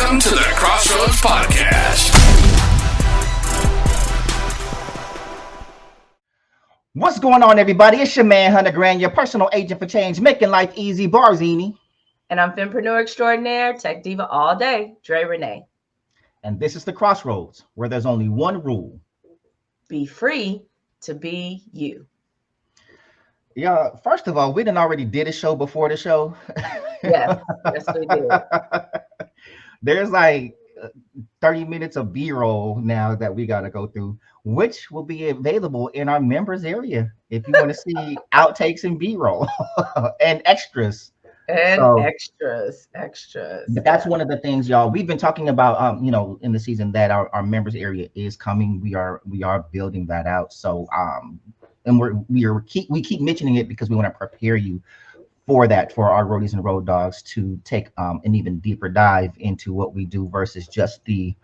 Welcome to the XrossroadZ Podcast. What's going on, everybody? It's your man, Hunter Grand, your personal agent for change, making life easy, Barzini. And I'm Fempreneur Extraordinaire, Tech Diva all day, Dre Renee. And this is the Crossroads, where there's only one rule. Be free to be you. Yeah, first of all, we done already did a show before the show. Yes, we did. There's like 30 minutes of B-roll now that we got to go through, which will be available in our members area if you want to see outtakes and B-roll and extras. Extras. But that's one of the things, y'all. We've been talking about, in the season that our members area is coming. We are building that out. So, and we keep mentioning it because we want to prepare you for that, for our roadies and road dogs to take an even deeper dive into what we do versus just the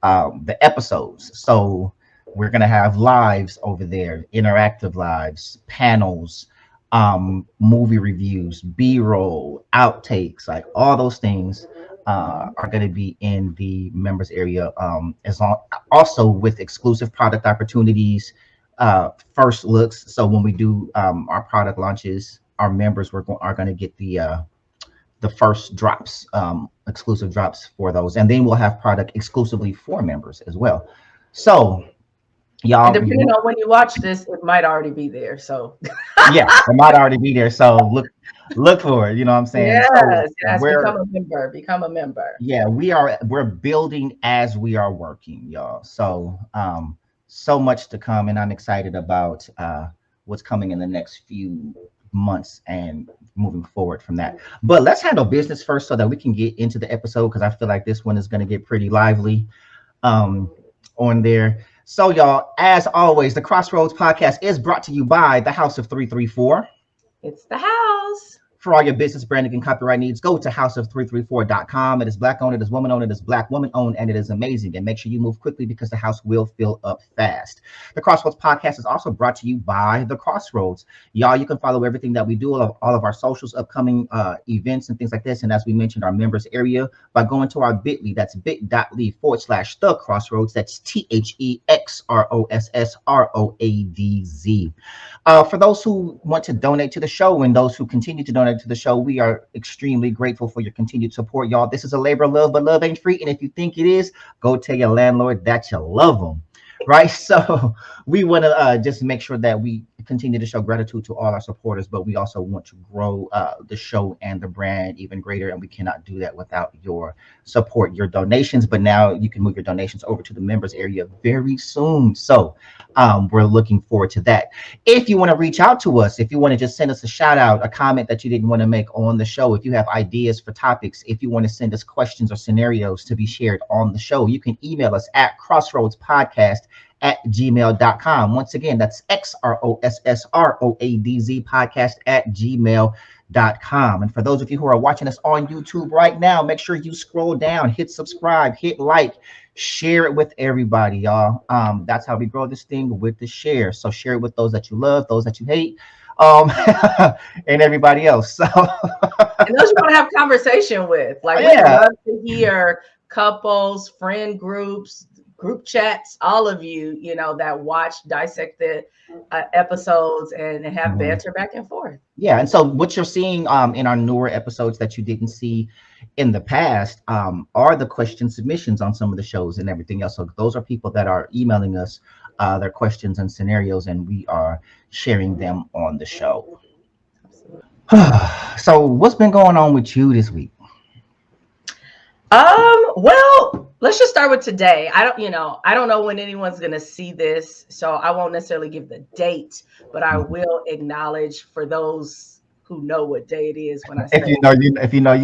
episodes. So we're gonna have lives over there, interactive lives, panels, movie reviews, B-roll, outtakes, like all those things are going to be in the members area, also with exclusive product opportunities, first looks. So when we do our product launches, our members are going to get the first drops, exclusive drops for those, and then we'll have product exclusively for members as well. So y'all, and depending on when you watch this, it might already be there. So yeah, it might already be there. So look for it. You know what I'm saying? Yes, so become a member. Yeah, we're building as we are working, y'all. So so much to come, and I'm excited about what's coming in the next few months and moving forward from that. But let's handle business first so that we can get into the episode, because I feel like this one is going to get pretty lively on there. So y'all, as always, the XrossroadZ Podcast is brought to you by the House of 334. It's the house. For all your business branding and copyright needs, go to houseof334.com. It is Black owned, it is woman owned, it is Black woman owned, and it is amazing. And make sure you move quickly because the house will fill up fast. The XrossroadZ Podcast is also brought to you by the Crossroads. Y'all, you can follow everything that we do, all of our socials, upcoming events and things like this. And as we mentioned, our members area by going to our bit.ly. That's bit.ly/the Crossroads. That's THEXROSSROADZ. For those who want to donate to the show and those who continue to donate to the show, we are extremely grateful for your continued support, y'all. This is a labor of love, but love ain't free. And if you think it is, go tell your landlord that you love them, right? So we want to just make sure that we continue to show gratitude to all our supporters, but we also want to grow the show and the brand even greater, and we cannot do that without your support, your donations. But now you can move your donations over to the members area very soon, so we're looking forward to that. If you want to reach out to us, if you want to just send us a shout out, a comment that you didn't want to make on the show, if you have ideas for topics, if you want to send us questions or scenarios to be shared on the show, you can email us at crossroadspodcast@gmail.com. Once again, that's XrossroadZ podcast@gmail.com. And for those of you who are watching us on YouTube right now, make sure you scroll down, hit subscribe, hit like, share it with everybody, y'all. That's how we grow this thing, with the share. So share it with those that you love, those that you hate, and everybody else. So and those you want to have conversation with, like, we love to hear couples, friend groups, group chats, all of you, that watch, dissect the episodes and have banter back and forth. Yeah, and so what you're seeing in our newer episodes that you didn't see in the past are the question submissions on some of the shows and everything else. So those are people that are emailing us their questions and scenarios, and we are sharing them on the show. So what's been going on with you this week? Well, let's just start with today. I don't know when anyone's going to see this, so I won't necessarily give the date, but I will acknowledge for those who know what day it is when I say. If you know.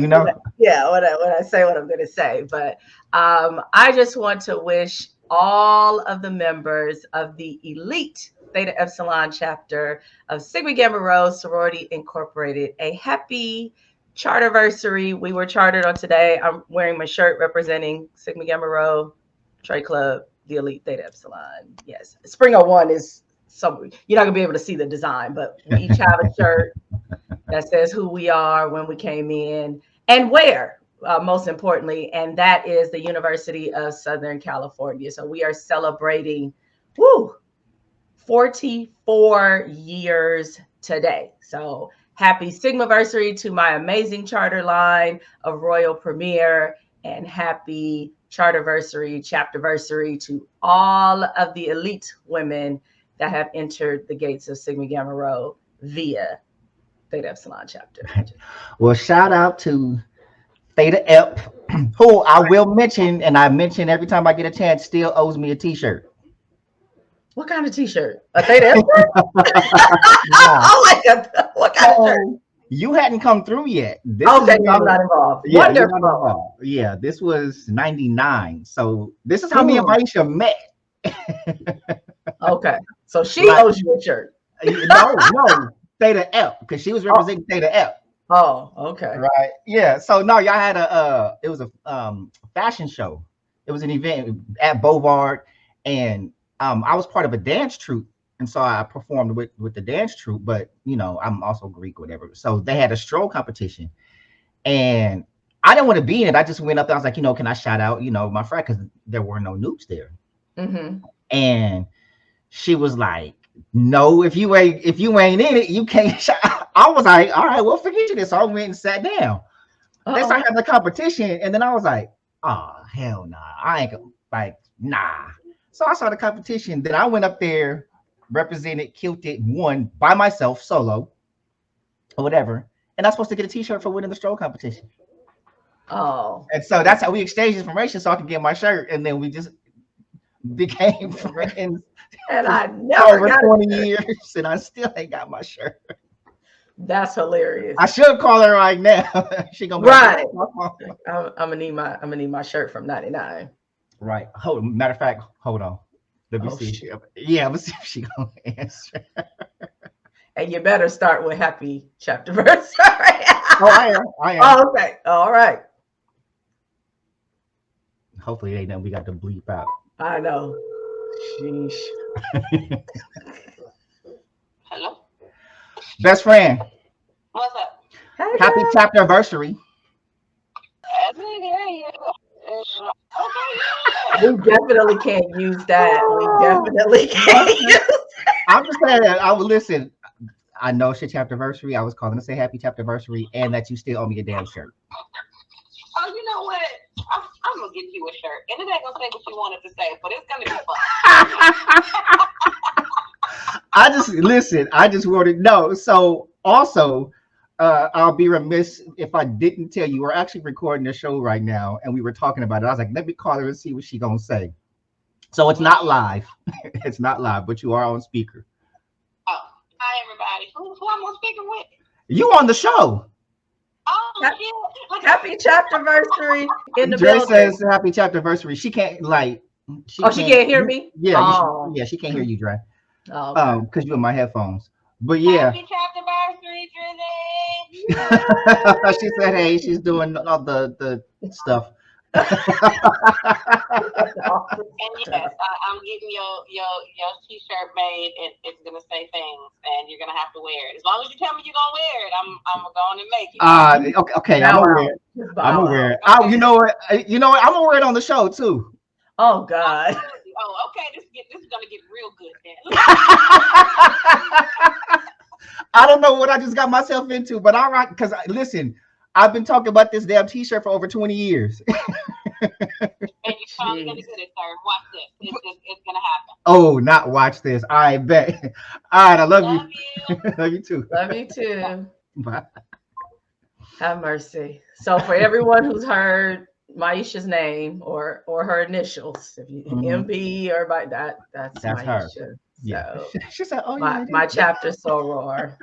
Yeah, when I say what I'm going to say. But I just want to wish all of the members of the elite Theta Epsilon chapter of Sigma Gamma Rho Sorority Incorporated a happy charterversary. We were chartered on today. I'm wearing my shirt representing Sigma Gamma Rho, Trade Club, the Elite Theta Epsilon. Yes, Spring 01 is some. You're not gonna be able to see the design, but we each have a shirt that says who we are, when we came in, and where. most importantly, and that is the University of Southern California. So we are celebrating 44 years today. So happy Sigmaversary to my amazing charter line of Royal Premier, and happy Charterversary, Chapterversary to all of the elite women that have entered the gates of Sigma Gamma Rho via Theta Epsilon chapter. Well, shout out to Theta Ep, who I will mention, and I mention every time I get a chance, still owes me a t-shirt. What kind of t-shirt? A Theta Ep shirt? Oh my God. What kind of shirt? You hadn't come through yet. Okay, so I'm not involved. Yeah, Wonderful. not involved. Yeah, this was 99. So this is how me and Maisha met. Okay, so she owes you a shirt. No, Theta Ep, because she was representing Theta Ep. Oh, okay. Right. Yeah. So no, y'all had it was a fashion show. It was an event at Bovard, and I was part of a dance troupe, and so I performed with the dance troupe. But I'm also Greek, whatever. So they had a stroll competition, and I didn't want to be in it. I just went up there. I was like, can I shout out, my friend, because there were no noobs there. Mm-hmm. And she was like, no, if you ain't in it, you can't shout. I was like, all right, well, forget you this. So I went and sat down. They started having the competition, and then I was like, oh, hell nah. I ain't like, nah. So I saw the competition. Then I went up there, represented, killed it, won by myself, solo, or whatever. And I was supposed to get a t-shirt for winning the stroll competition. Oh. And so that's how we exchanged information so I could get my shirt. And then we just became friends. And I never over got 20 years, and I still ain't got my shirt. That's hilarious. I should call her right now. She gonna be right. Like, I'm gonna need my shirt from 99. Right. Matter of fact, hold on. Let me see. Shit. Yeah, let's see if she gonna answer. And you better start with happy chapterversary. I am. Oh, okay. All right. Hopefully it ain't nothing we got to bleep out. I know. Sheesh. Hello? Best friend. What's up? Hey, Happy girl. chapterversary. We definitely can't use that. We definitely can't use that. I'm just saying that I would listen. I know it's your chapterversary. I was calling to say happy chapterversary, and that you still owe me a damn shirt. Oh, you know what? I'm gonna give you a shirt, and it ain't gonna say what you wanted to say, but it's gonna be fun. I just wanted to know. So also, I'll be remiss if I didn't tell you we're actually recording a show right now, and we were talking about it. I was like, let me call her and see what she's gonna say. So it's not live. It's not live, but you are on speaker. Oh, hi everybody. Who I'm on speaker with? You on the show. Oh, shit. Happy chapterversary in the Dre building. says happy chapterversary. She can't she can't hear me? Yeah, Oh. she can't hear you, Dre. Oh, okay. Because you're in my headphones. But yeah. Happy chapterversary, Drizzy. She said, hey, she's doing all the stuff. And yes, I'm getting your t-shirt made. It's gonna say things, and you're gonna have to wear it. As long as you tell me you're gonna wear it, I'm going to make it. Okay, I'm aware. I'm aware. Oh, you know what? I'm gonna wear it on the show too. Oh God. Oh, okay. This is gonna get real good then. I don't know what I just got myself into, but all right, because listen, I've been talking about this damn t-shirt for over 20 years. And you're finally gonna get it, sir. Watch this. It's gonna happen. Oh, not watch this. I bet. All right, I love you. Love you too. Love you too. Bye. Have mercy. So for everyone who's heard Maisha's name or her initials, if you MP or by that's Maisha. her. So Yeah. She said, "Oh my chapter soror."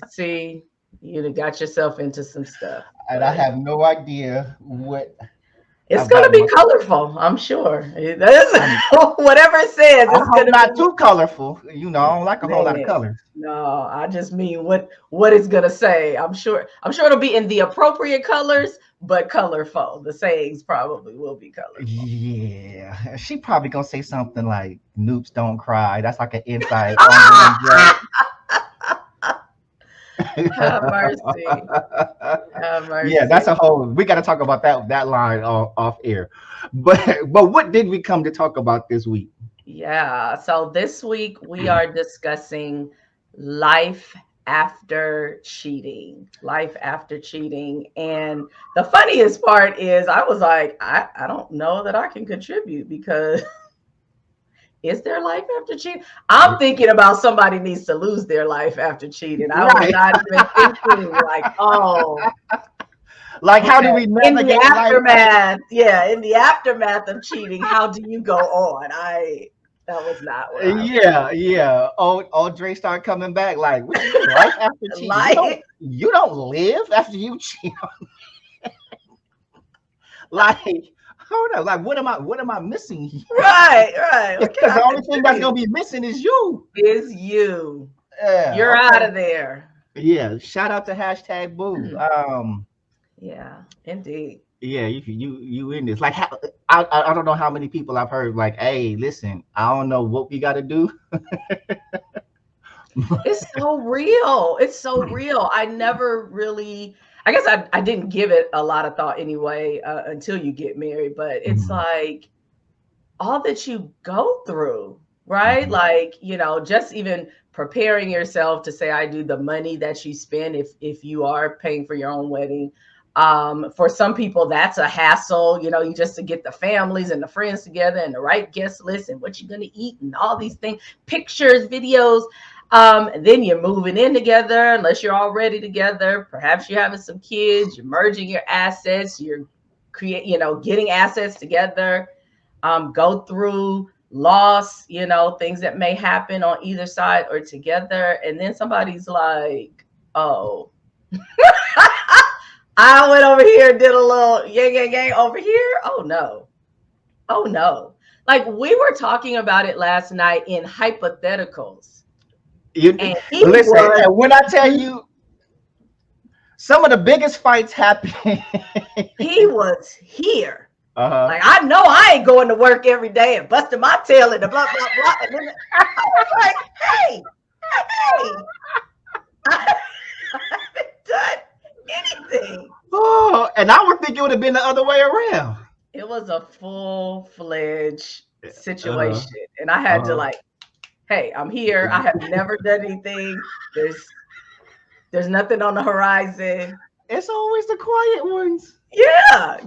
See, you got yourself into some stuff, and I have no idea what. It's gonna be colorful, I'm sure. Whatever it says, it's gonna not too colorful. I don't like a whole lot of colors. No, I just mean what it's gonna say. I'm sure it'll be in the appropriate colors, but colorful. The sayings probably will be colorful. Yeah, she probably gonna say something like "Noobs don't cry." That's like an inside. Have mercy. Have mercy. Yeah, that's a whole. We got to talk about that line off air. But what did we come to talk about this week? Yeah. So this week we are discussing life after cheating. Life after cheating. And the funniest part is I was like, I don't know that I can contribute because is there life after cheating? I'm thinking about somebody needs to lose their life after cheating. I was not even thinking like, oh. Like, how do we navigate in the aftermath? Yeah, in the aftermath of cheating, how do you go on? That was not what yeah. Old Dre start coming back like, what you mean, life after cheating? You don't live after you cheat. Like, hold on, like what am I missing here? Right. Because the only thing that's gonna be missing is you. Yeah, you're out of there. Yeah. Shout out to hashtag boo. Yeah, indeed. Yeah, you in this. Like, I don't know how many people I've heard like, hey, listen, I don't know what we got to do. It's so real. It's so real. I never really, I guess I didn't give it a lot of thought anyway until you get married. But it's like all that you go through, right? Like, just even preparing yourself to say, I do the money that you spend if you are paying for your own wedding. For some people, that's a hassle, you just to get the families and the friends together and the right guest list and what you're going to eat and all these things, pictures, videos. Then you're moving in together, unless you're already together. Perhaps you're having some kids, you're merging your assets, you're getting assets together, go through loss, things that may happen on either side or together. And then somebody's like, oh, I went over here and did a little yang over here. Oh no. Like, we were talking about it last night in hypotheticals. Listen, when I tell you some of the biggest fights happen, he was here. Like, I know I ain't going to work every day and busting my tail in the blah, blah, blah. And then I was like, hey, I haven't done anything. Oh, and I would think it would have been the other way around. It was a full-fledged situation. And I had to like, hey, I'm here. I have never done anything. There's nothing on the horizon. It's always the quiet ones. Yeah,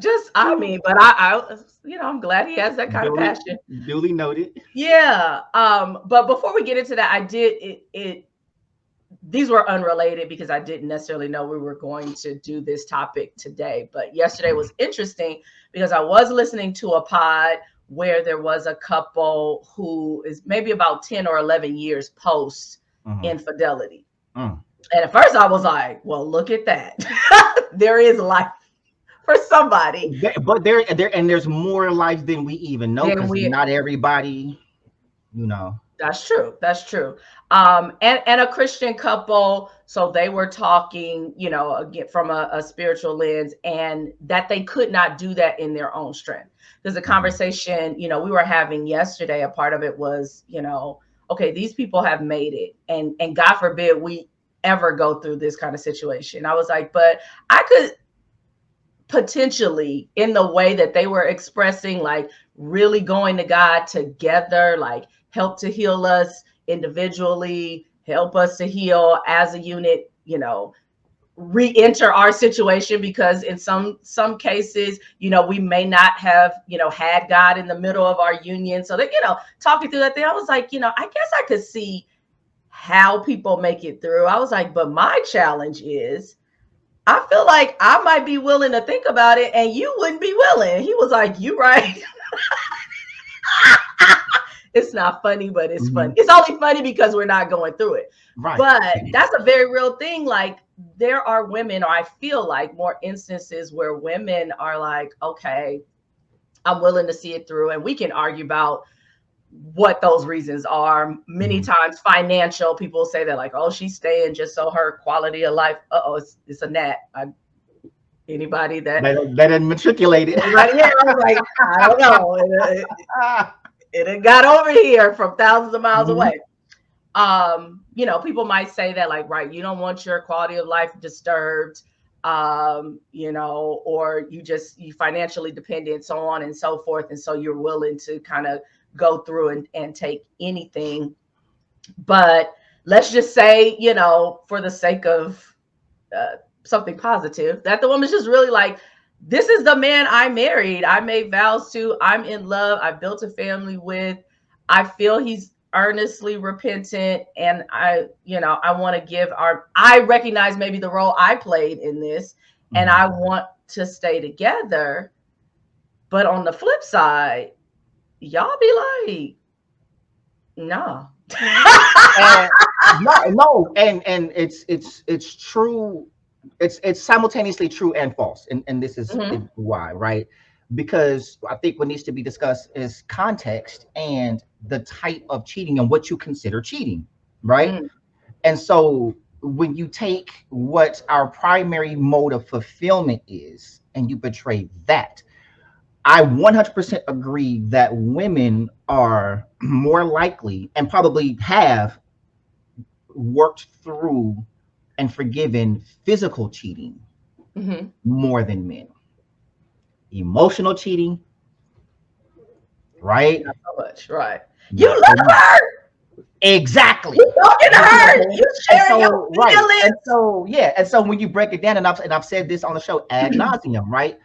but I'm glad he has that kind of passion. Duly noted. Yeah. But before we get into that, I did these were unrelated because I didn't necessarily know we were going to do this topic today. But yesterday was interesting because I was listening to a pod where there was a couple who is maybe about 10 or 11 years post infidelity. And at first I was like, well, look at that. There is life for somebody. But there's more life than we even know, because not everybody, That's true. And a Christian couple. So they were talking, again, from a spiritual lens, and that they could not do that in their own strength. There's a conversation, we were having yesterday. A part of it was, okay, these people have made it, and God forbid we ever go through this kind of situation. I was like, but I could potentially, in the way that they were expressing, like really going to God together, like help to heal us individually, help us to heal as a unit, re-enter our situation, because in some cases, we may not have, had God in the middle of our union. So that, talking through that thing, I was like, I guess I could see how people make it through. I was like, but my challenge is, I feel like I might be willing to think about it and you wouldn't be willing. He was like, you right. It's not funny, but it's funny. It's only funny because we're not going through it. Right. But that's a very real thing. Like, there are women, or I feel like more instances where women are like, okay, I'm willing to see it through. And we can argue about what those reasons are. Many times financial, people say that like, oh, she's staying just so her quality of life. It's a gnat. Anybody that didn't matriculate it. Right here, I was like, I don't know. It got over here from thousands of miles away. you know, people might say that, like, right, you don't want your quality of life disturbed, you know, or you financially dependent, so on and so forth. And so you're willing to kind of go through and take anything. But let's just say, you know, for the sake of something positive, that the woman's just really like, this is the man I married, I made vows to, I'm in love, I built a family with, I feel he's earnestly repentant, and I want to give I recognize maybe the role I played in this, and I want to stay together. But on the flip side, y'all be like, no. And it's true. It's simultaneously true and false, and this is why, right? Because I think what needs to be discussed is context and the type of cheating and what you consider cheating, right? And so when you take what our primary mode of fulfillment is and you betray that, I 100% agree that women are more likely and probably have worked through and forgiven physical cheating more than men. Emotional cheating, right? Not so much, right? You love her. Exactly. You talking to her. You sharing your feelings. Right. And so when you break it down, and I've said this on the show ad nauseum, right?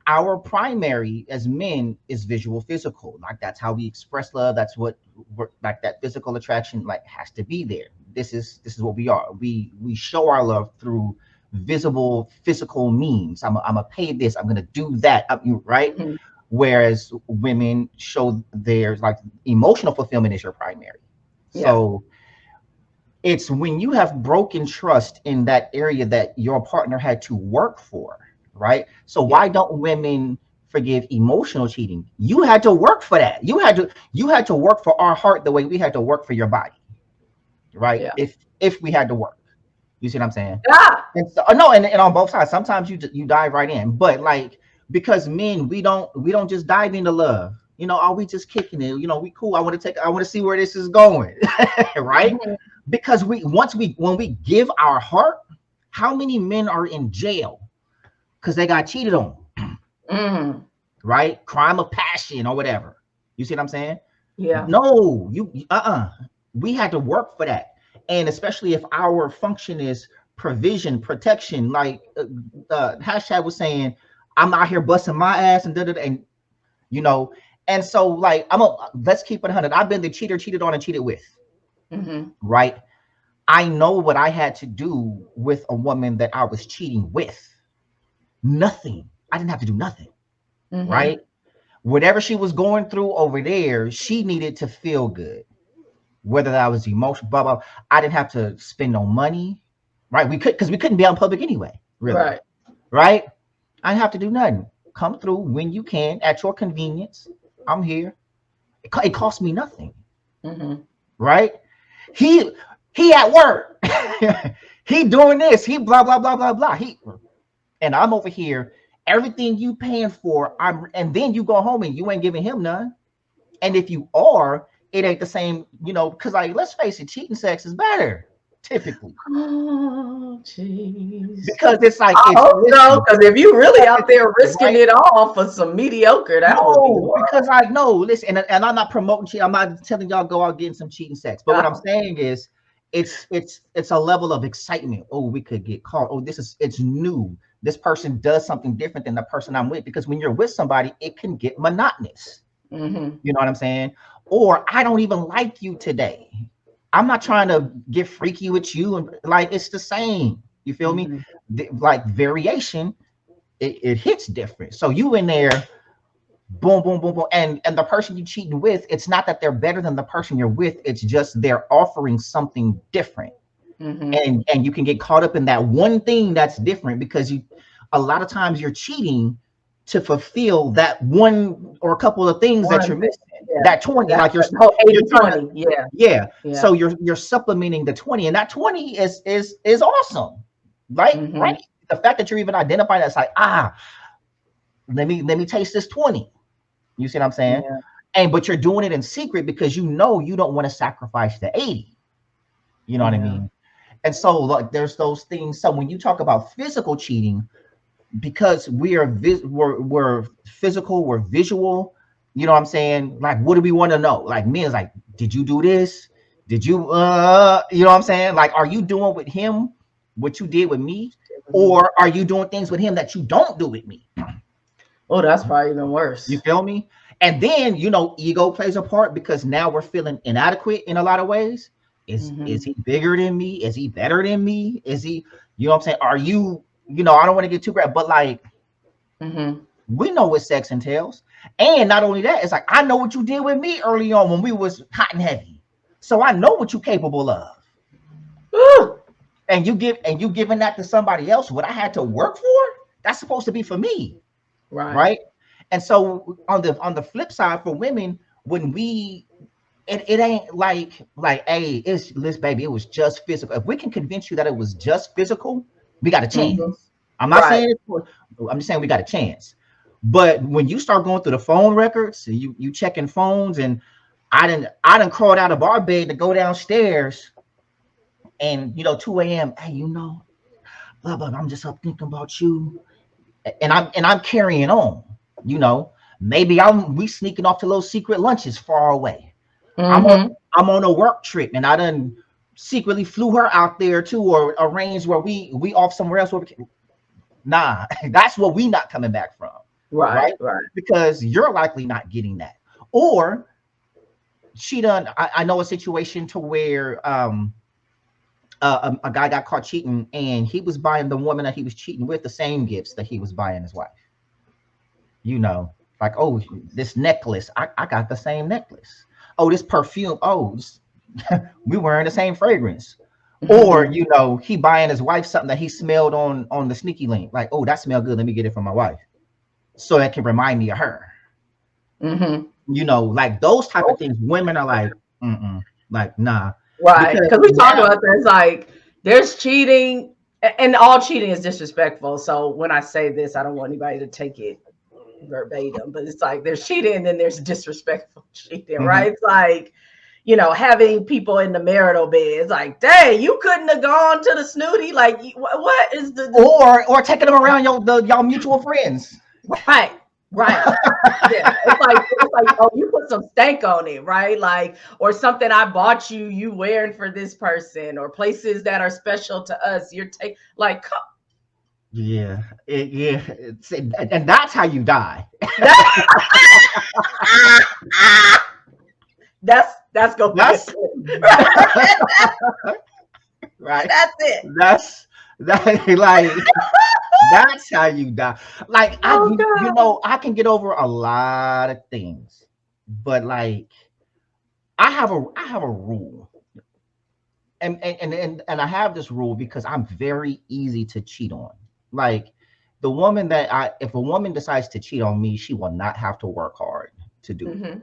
Our primary as men is visual physical. Like that's how we express love. That's what like that physical attraction like has to be there. This is what we are. We show our love through visible physical means. I'm gonna pay this, I'm gonna do that, right? Whereas women show their like emotional fulfillment is your primary. So it's when you have broken trust in that area that your partner had to work for, right? So why don't women forgive emotional cheating? You had to work for that. You had to work for our heart the way we had to work for your body, right? If we had to work, you see what I'm saying? And so and on both sides, sometimes you dive right in, but like because men, we don't just dive into love. You know, are we just kicking it? You know, we cool. I want to see where this is going, right? Because when we give our heart, how many men are in jail because they got cheated on, right? Crime of passion or whatever. You see what I'm saying? Yeah. No, we had to work for that, and especially if our function is provision, protection, like hashtag was saying, I'm out here busting my ass and and you know. And so, like, let's keep it 100. I've been the cheater, cheated on, and cheated with, right? I know what I had to do with a woman that I was cheating with. Nothing. I didn't have to do nothing, right? Whatever she was going through over there, she needed to feel good. Whether that was emotional, blah, blah. I didn't have to spend no money, right? Because we couldn't be out in public anyway, really, right? I didn't have to do nothing. Come through when you can at your convenience. I'm here. It cost me nothing, right? He at work. He doing this. He blah blah blah blah blah. And I'm over here. Everything you paying for, and then you go home and you ain't giving him none. And if you are, it ain't the same, you know. Because like, let's face it, cheating sex is better typically. Oh, jeez. Because it's like, because if you really out there risking it all for some mediocre, that would be because I know. Listen, and I'm not promoting cheating. I'm not telling y'all go out getting some cheating sex. But what I'm saying is, it's a level of excitement. Oh, we could get caught. Oh, it's new. This person does something different than the person I'm with. Because when you're with somebody, it can get monotonous. You know what I'm saying? Or I don't even like you today. I'm not trying to get freaky with you, and like it's the same. You feel me? Like variation, it hits different. So you in there, boom, boom, boom, boom, and the person you cheating with, it's not that they're better than the person you're with. It's just they're offering something different, and you can get caught up in that one thing that's different because a lot of times you're cheating to fulfill that one or a couple of things that you're missing. That 20, like you're 80-20. So you're supplementing the 20, and that 20 is awesome, right? Right. The fact that you're even identifying that's like, let me taste this 20. You see what I'm saying? But you're doing it in secret because you know you don't want to sacrifice the 80. You know what I mean? And so like there's those things. So when you talk about physical cheating, because we're physical, we're visual, you know what I'm saying? Like, what do we want to know? Like me is like, did you do this? Did you you know what I'm saying? Like, are you doing with him what you did with me? Or are you doing things with him that you don't do with me? Oh, that's probably even worse. You feel me? And then, you know, ego plays a part because now we're feeling inadequate in a lot of ways. Is he bigger than me? Is he better than me? Is he, you know what I'm saying? Are you, you know, I don't want to get too graphic, but like, we know what sex entails. And not only that, it's like, I know what you did with me early on when we was hot and heavy. So I know what you're capable of. And you giving that to somebody else, what I had to work for, that's supposed to be for me. Right. And so on the flip side for women, when it ain't like, hey, listen, baby, it was just physical. If we can convince you that it was just physical, we got a chance. I'm not saying I'm just saying we got a chance. But when you start going through the phone records, you checking phones, and I done crawled out of our bed to go downstairs, and 2 a.m. Hey, blah blah. I'm just up thinking about you, and I'm carrying on. Maybe we sneaking off to little secret lunches far away. I'm on a work trip, and I done secretly flew her out there too, or arranged where we off somewhere else. Nah, that's what we not coming back from. Right. Because you're likely not getting that. Or she done, I know a situation to where a guy got caught cheating, and he was buying the woman that he was cheating with the same gifts that he was buying his wife. Like, oh, this necklace, I got the same necklace. Oh, this perfume, we wearing the same fragrance. Or, he buying his wife something that he smelled on the sneaky link. Like, oh, that smell good. Let me get it from my wife. So that can remind me of her. Like those type of things, women are like, like, nah. Right. Because we talk about this, like, there's cheating, and all cheating is disrespectful. So when I say this, I don't want anybody to take it verbatim, but it's like there's cheating and then there's disrespectful cheating, right? It's like, having people in the marital bed. It's like, dang, you couldn't have gone to the snooty. Like, what is the or taking them around y'all mutual friends. Right. Yeah, it's like, oh, you put some stank on it, right? Like, or something I bought you wearing for this person, or places that are special to us. You're like, come. Yeah, and that's how you die. That's gonna be right. That's it. That's like that's how you die. Like, I can get over a lot of things, but like I have a rule, and I have this rule because I'm very easy to cheat on. Like, the woman if a woman decides to cheat on me, she will not have to work hard to do it,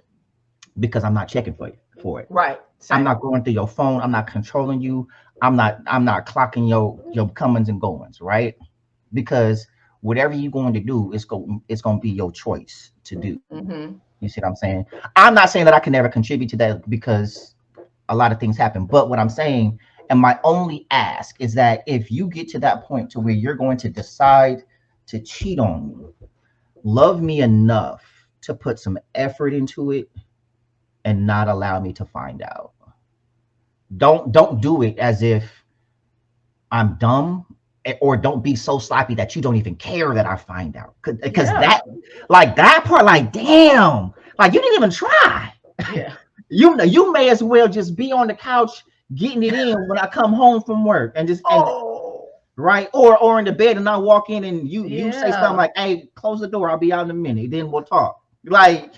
because I'm not checking for it. Right. Same. I'm not going through your phone. I'm not controlling you. I'm not clocking your comings and goings, right? Because whatever you're going to do, it's going to be your choice to do. You see what I'm saying? I'm not saying that I can never contribute to that, because a lot of things happen. But what I'm saying, and my only ask, is that if you get to that point to where you're going to decide to cheat on me, love me enough to put some effort into it and not allow me to find out. Don't do it as if I'm dumb, or don't be so sloppy that you don't even care that I find out. Because that part, like, damn, like, you didn't even try. Yeah. You may as well just be on the couch getting it in when I come home from work, and just right, or in the bed, and I walk in and you say something like, hey, close the door, I'll be out in a minute, then we'll talk. Like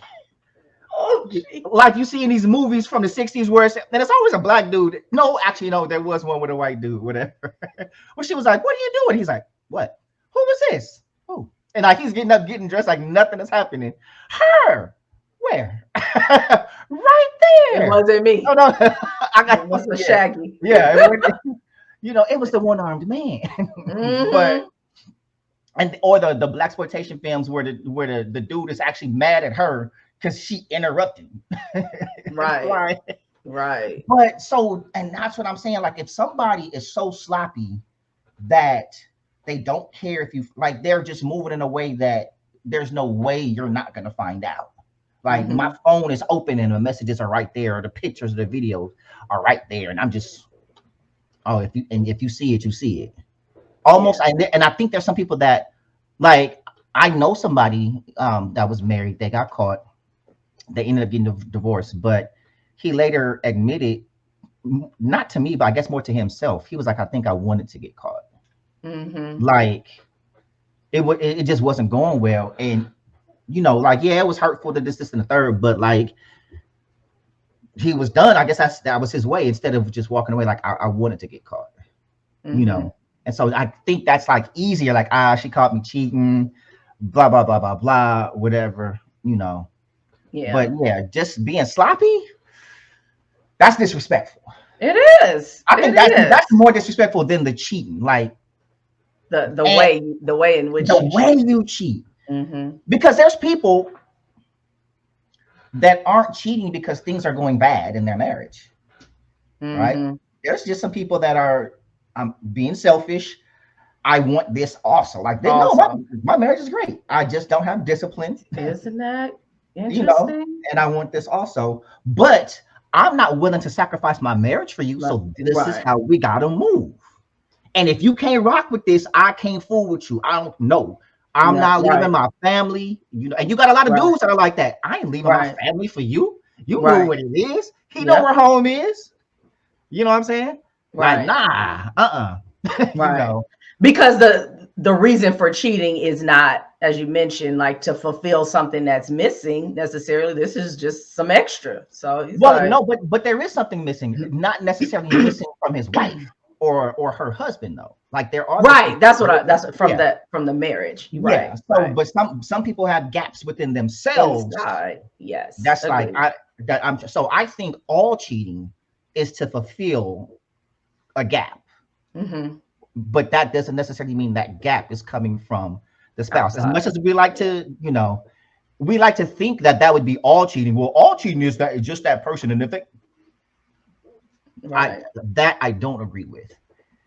you see in these movies from the 60s where it's always a black dude. No, actually, no, there was one with a white dude, whatever. Well, she was like, what are you doing? He's like, what? Who was this? Who? And like, he's getting up, getting dressed like nothing is happening. Her. Where? Right there. It wasn't me. Oh, no. It was the Shaggy. Yeah. It was the one-armed man. But or the blaxploitation films where the dude is actually mad at her because she interrupted. Right. Right. But so, and that's what I'm saying. Like, if somebody is so sloppy that they don't care if you like, they're just moving in a way that there's no way you're not gonna find out. Like, my phone is open and the messages are right there, or the pictures, the videos are right there, and I'm just, oh, if you see it, you see it. Almost, and I think there's some people that, like, I know somebody that was married, they got caught, they ended up getting divorced, but he later admitted, not to me, but I guess more to himself. He was like, I think I wanted to get caught. Like, it just wasn't going well, and like, yeah, it was hurtful to this and the third, but like, he was done. I guess that was his way, instead of just walking away like, I wanted to get caught, and so I think that's like easier, like, she caught me cheating, blah blah blah blah blah, whatever, Yeah. But yeah, just being sloppy, that's disrespectful. It is. I think that's more disrespectful than the cheating, like the way in which you cheat. Because there's people that aren't cheating because things are going bad in their marriage, right? There's just some people that are being selfish. I want this also. Like, my marriage is great. I just don't have discipline. Isn't that interesting? And I want this also, but I'm not willing to sacrifice my marriage for you. So this is how we gotta move. And if you can't rock with this, I can't fool with you. I don't know. I'm not leaving my family. And you got a lot of dudes that are like that. I ain't leaving my family for you. You know what it is. He know where home is. You know what I'm saying? Like, nah, Because the reason for cheating is not, as you mentioned, like to fulfill something that's missing necessarily. This is just some extra. So but there is something missing, not necessarily missing from his wife or her husband, though. Like, there are that's from the marriage. But some people have gaps within themselves. Inside. Yes. That's so I think all cheating is to fulfill a gap. But that doesn't necessarily mean that gap is coming from the spouse. As much as we like to, we like to think that would be all cheating. Well, all cheating is just that person, and if I don't agree with.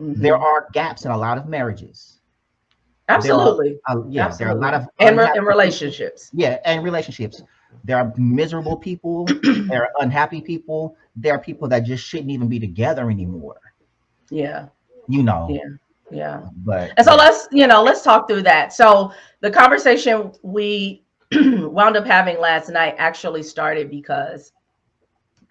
There are gaps in a lot of marriages. Absolutely. There are a lot of and relationships. And relationships. There are miserable people. There are unhappy people. There are people that just shouldn't even be together anymore. Yeah. But and so let's talk through that. So the conversation we wound up having last night actually started because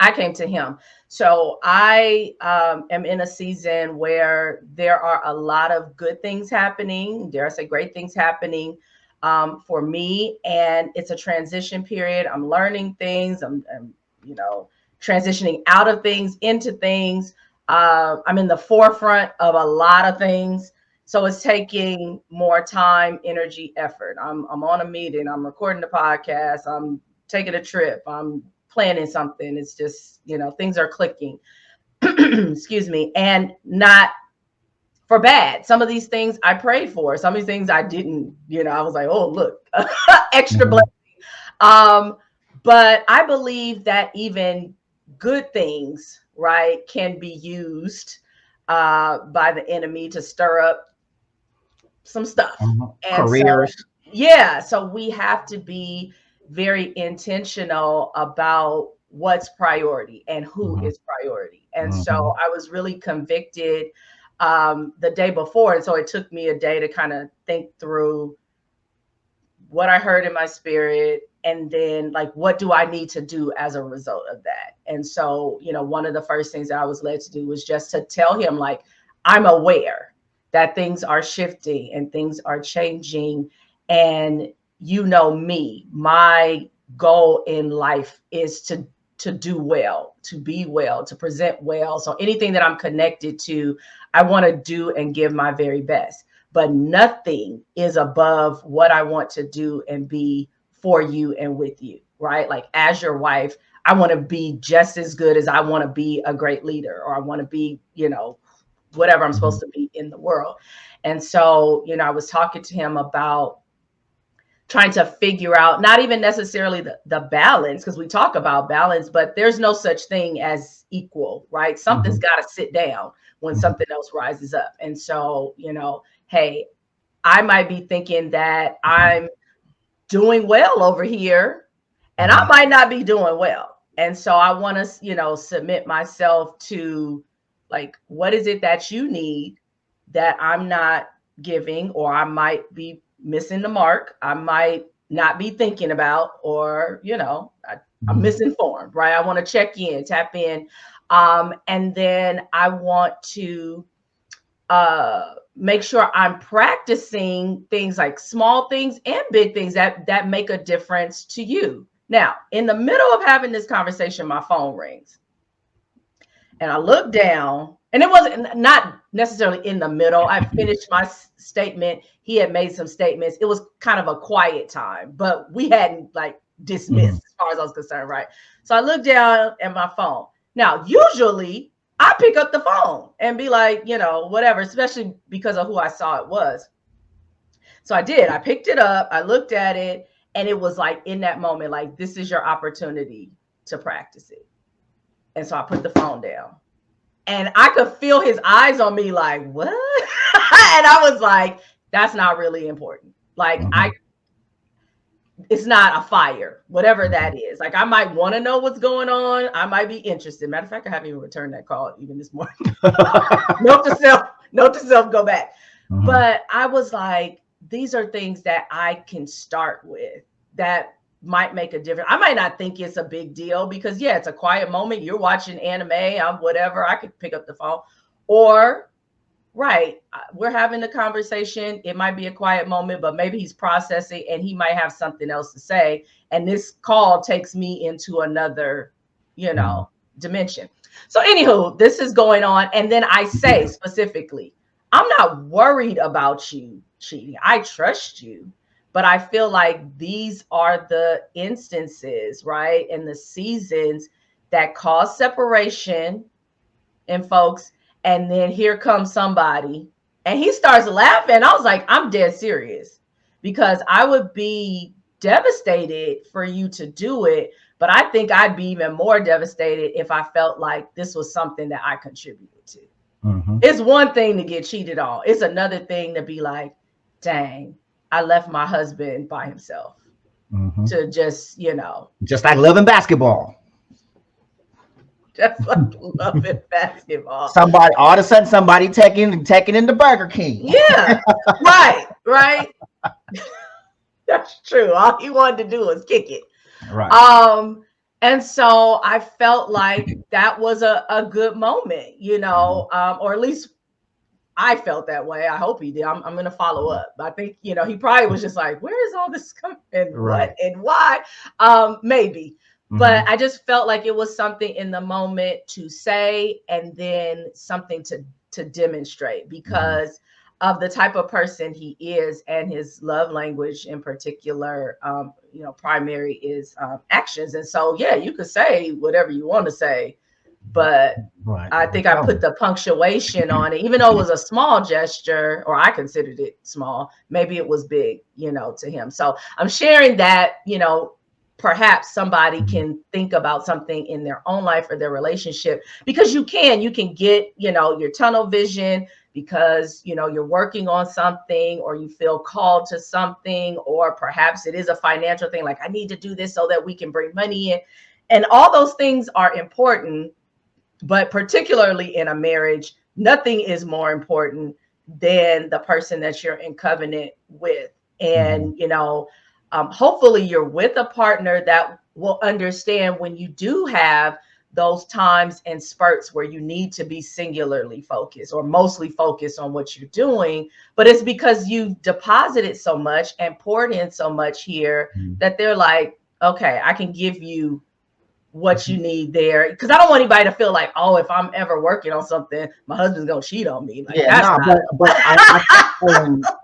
I came to him. So I am in a season where there are a lot of good things happening. Dare I say great things happening for me. And it's a transition period. I'm learning things. I'm transitioning out of things into things. I'm in the forefront of a lot of things. So it's taking more time, energy, effort. I'm on a meeting. I'm recording the podcast. I'm taking a trip. I'm planning something. It's just, things are clicking. Excuse me. And not for bad. Some of these things I prayed for. Some of these things I didn't, I was like, oh, look, extra blessing. But I believe that even good things, right, can be used by the enemy to stir up some stuff. Careers. So we have to be very intentional about what's priority and who is priority. And so I was really convicted the day before. And so it took me a day to kind of think through what I heard in my spirit, and then like, what do I need to do as a result of that? And so, one of the first things that I was led to do was just to tell him, like, I'm aware that things are shifting and things are changing. And me, my goal in life is to do well, to be well, to present well. So anything that I'm connected to, I want to do and give my very best. But nothing is above what I want to do and be for you and with you, right? Like, as your wife, I want to be just as good as I want to be a great leader, or I want to be, whatever I'm supposed to be in the world. And so, I was talking to him about trying to figure out, not even necessarily the balance, because we talk about balance, but there's no such thing as equal, right? Something's got to sit down when something else rises up. And so, hey, I might be thinking that I'm doing well over here, and I might not be doing well. And so I want to, submit myself to, like, what is it that you need that I'm not giving, or I might be missing the mark, I might not be thinking about, or, I'm misinformed, right? I want to check in, tap in. And then I want to make sure I'm practicing things like small things and big things that make a difference to you. Now, in the middle of having this conversation, my phone rings. And I look down, and it wasn't not necessarily in the middle. I finished my statement. He had made some statements. It was kind of a quiet time, but we hadn't like dismissed as far as I was concerned, right? So I looked down at my phone. Now, usually I pick up the phone and be like, whatever, especially because of who I saw it was. So I did. I picked it up. I looked at it, and it was like in that moment, like, this is your opportunity to practice it. And so I put the phone down, and I could feel his eyes on me like, what? And I was like, that's not really important. Like, it's not a fire, whatever that is. Like, I might want to know what's going on. I might be interested. Matter of fact, I haven't even returned that call even this morning. Note to self, go back. But I was like, these are things that I can start with that might make a difference. I might not think it's a big deal because, yeah, it's a quiet moment. You're watching anime, I'm whatever. I could pick up the phone. Or, right, we're having a conversation. It might be a quiet moment, but maybe he's processing and he might have something else to say. And this call takes me into another, dimension. So anywho, this is going on. And then I say specifically, I'm not worried about you cheating. I trust you. But I feel like these are the instances, right, and the seasons that cause separation in folks. And then here comes somebody, and he starts laughing. I was like, I'm dead serious, because I would be devastated for you to do it. But I think I'd be even more devastated if I felt like this was something that I contributed to. It's one thing to get cheated on. It's another thing to be like, dang, I left my husband by himself to just, just like loving basketball. Just like loving basketball. All of a sudden, somebody taking into Burger King. Yeah, right. That's true. All he wanted to do was kick it. Right. And so I felt like that was a good moment, or at least I felt that way. I hope he did. I'm going to follow up. I think, he probably was just like, where is all this coming and what and why? Maybe. But I just felt like it was something in the moment to say, and then something to demonstrate because of the type of person he is, and his love language in particular, primary is actions. And so, yeah, you could say whatever you want to say, but I think I put the punctuation on it, even though it was a small gesture, or I considered it small. Maybe it was big, to him. So I'm sharing that, perhaps somebody can think about something in their own life or their relationship, because you can get, your tunnel vision because, you're working on something, or you feel called to something, or perhaps it is a financial thing. Like, I need to do this so that we can bring money in. And all those things are important. But particularly in a marriage, nothing is more important than the person that you're in covenant with. And, hopefully you're with a partner that will understand when you do have those times and spurts where you need to be singularly focused or mostly focused on what you're doing. But it's because you've deposited so much and poured in so much here that they're like, okay, I can give you what you need there, because I don't want anybody to feel like, oh, if I'm ever working on something, my husband's gonna cheat on me. Like, but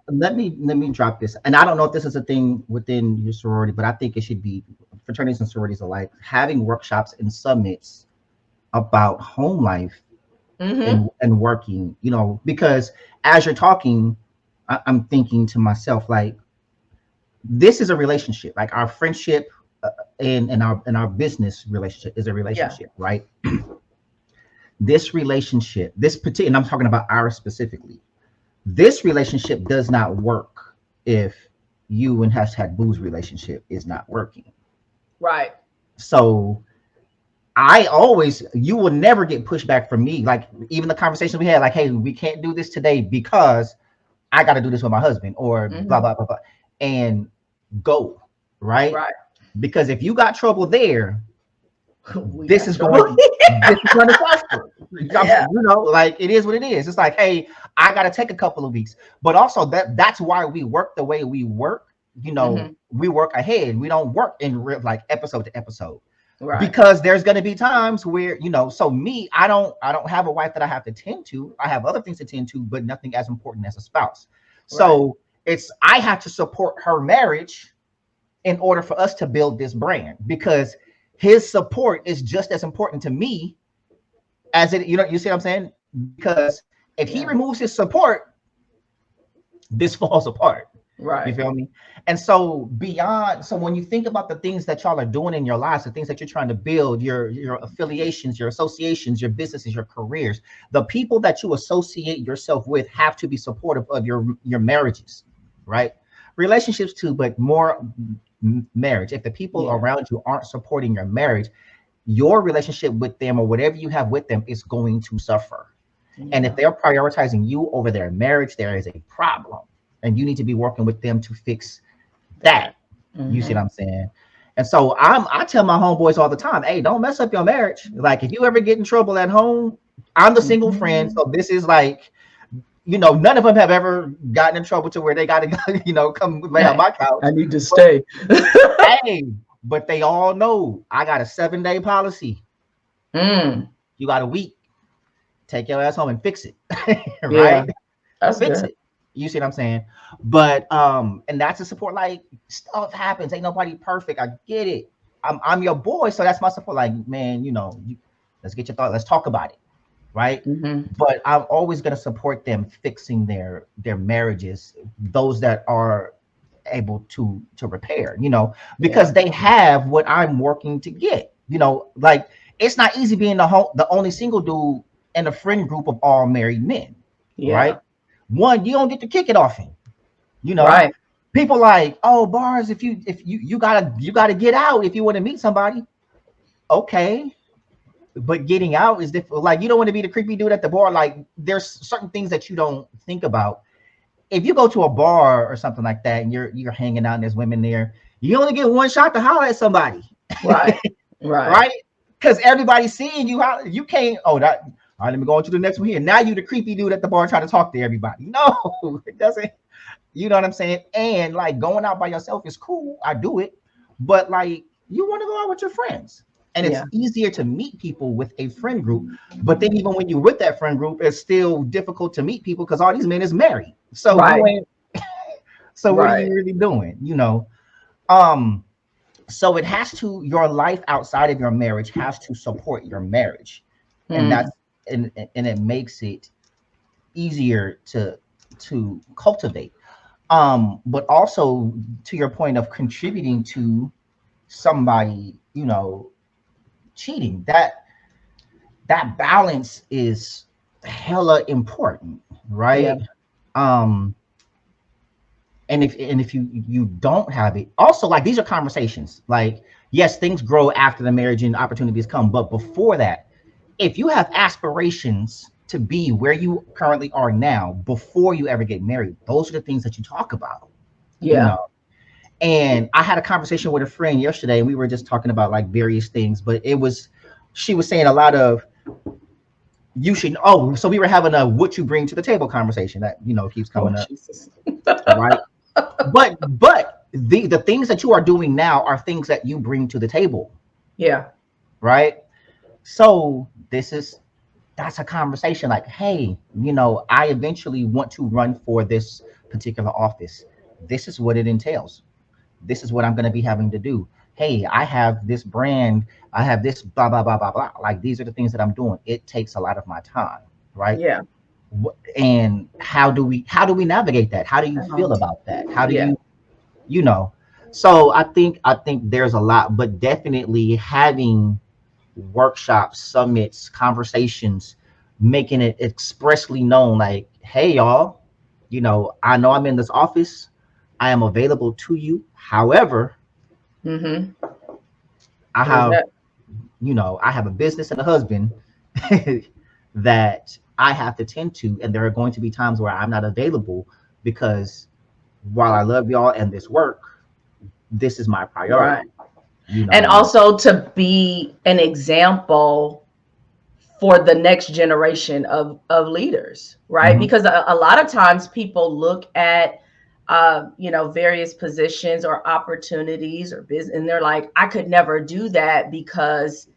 let me drop this, and I don't know if this is a thing within your sorority, but I think it should be fraternities and sororities alike having workshops and summits about home life and working. Because as you're talking, I'm thinking to myself, like, this is a relationship. Like our friendship and our business relationship is a relationship, right? This relationship, this particular, and I'm talking about ours specifically. This relationship does not work if you and hashtag boo's relationship is not working. Right. So you will never get pushback from me. Like even the conversation we had, like, hey, we can't do this today because I got to do this with my husband, or blah, blah, blah, blah, and go, right? Right. Because if you got trouble there, this is going to suffer. Yeah. You know, like it is what it is. It's like, hey, I got to take a couple of weeks. But also that's why we work the way we work. You know, we work ahead. We don't work in real, like episode to episode. Right. Because there's going to be times where, you know, so me, I don't have a wife that I have to tend to. I have other things to tend to, but nothing as important as a spouse. Right. So I have to support her marriage in order for us to build this brand, because his support is just as important to me as it, you know, you see what I'm saying? Because if he removes his support, this falls apart. Right. You feel me? And so so when you think about the things that y'all are doing in your lives, the things that you're trying to build, your affiliations, your associations, your businesses, your careers, the people that you associate yourself with have to be supportive of your marriages, right? Relationships too, but more marriage. If the people around you aren't supporting your marriage, your relationship with them or whatever you have with them is going to suffer. And if they're prioritizing you over their marriage, there is a problem. And you need to be working with them to fix that. You see what I'm saying? And so I tell my homeboys all the time, hey, don't mess up your marriage. Like if you ever get in trouble at home, I'm the single friend. So this is like, you know, none of them have ever gotten in trouble to where they got to, you know, come lay on my couch. I need to stay. Hey, but they all know I got a 7-day policy. You got a week. Take your ass home and fix it. Right? That's fix good. it. You see what I'm saying? But and that's a support. Like stuff happens. Ain't nobody perfect. I get it. I'm your boy, so that's my support. Like, man, you know, let's get your thought. Let's talk about it, right? But I'm always gonna support them fixing their marriages, those that are able to repair, you know, because they have what I'm working to get. You know, like it's not easy being the only single dude in a friend group of all married men, right? One, you don't get to kick it often, you know. Right. People like, oh, bars, if you gotta get out if you want to meet somebody. Okay, but getting out is difficult. Like you don't want to be the creepy dude at the bar. Like there's certain things that you don't think about. If you go to a bar or something like that and you're hanging out and there's women there, you only get one shot to holler at somebody. Right. Right. Because everybody's seeing you. How you can't. Oh, that. All right, let me go on to the next one here. Now you the creepy dude at the bar trying to talk to everybody. No, it doesn't. You know what I'm saying? And like going out by yourself is cool. I do it. But like you want to go out with your friends. And it's easier to meet people with a friend group. But then even when you're with that friend group, it's still difficult to meet people because all these men is married. So, what are you really doing? You know? So it has to, your life outside of your marriage has to support your marriage. And that's and it makes it easier to cultivate. But also to your point of contributing to somebody, you know, cheating, that balance is hella important, right? And if you don't have it, also like these are conversations. Like, yes, things grow after the marriage and opportunities come, but before that, if you have aspirations to be where you currently are now before you ever get married, those are the things that you talk about. You know? And I had a conversation with a friend yesterday and we were just talking about like various things, but she was saying a lot of so we were having a what you bring to the table conversation that, you know, keeps coming up. Right. But the things that you are doing now are things that you bring to the table. Yeah. Right. So that's a conversation like, hey, you know, I eventually want to run for this particular office. This is what it entails. This is what I'm going to be having to do. Hey, I have this brand. I have this blah, blah, blah, blah, blah. Like, these are the things that I'm doing. It takes a lot of my time. Right. Yeah. And how do we navigate that? How do you feel about that? How do you you know. So I think there's a lot, but definitely having workshops, summits, conversations, making it expressly known, like, hey y'all, I know I'm in this office, I am available to you. However, Mm-hmm. I There's have, that. I have a business and a husband that I have to tend to, and there are going to be times where I'm not available because while I love y'all and this work, this is my priority. Right. And also to be an example for the next generation of leaders, right? Mhm. Because a lot of times people look at various positions or opportunities or business, and they're like, I could never do that because,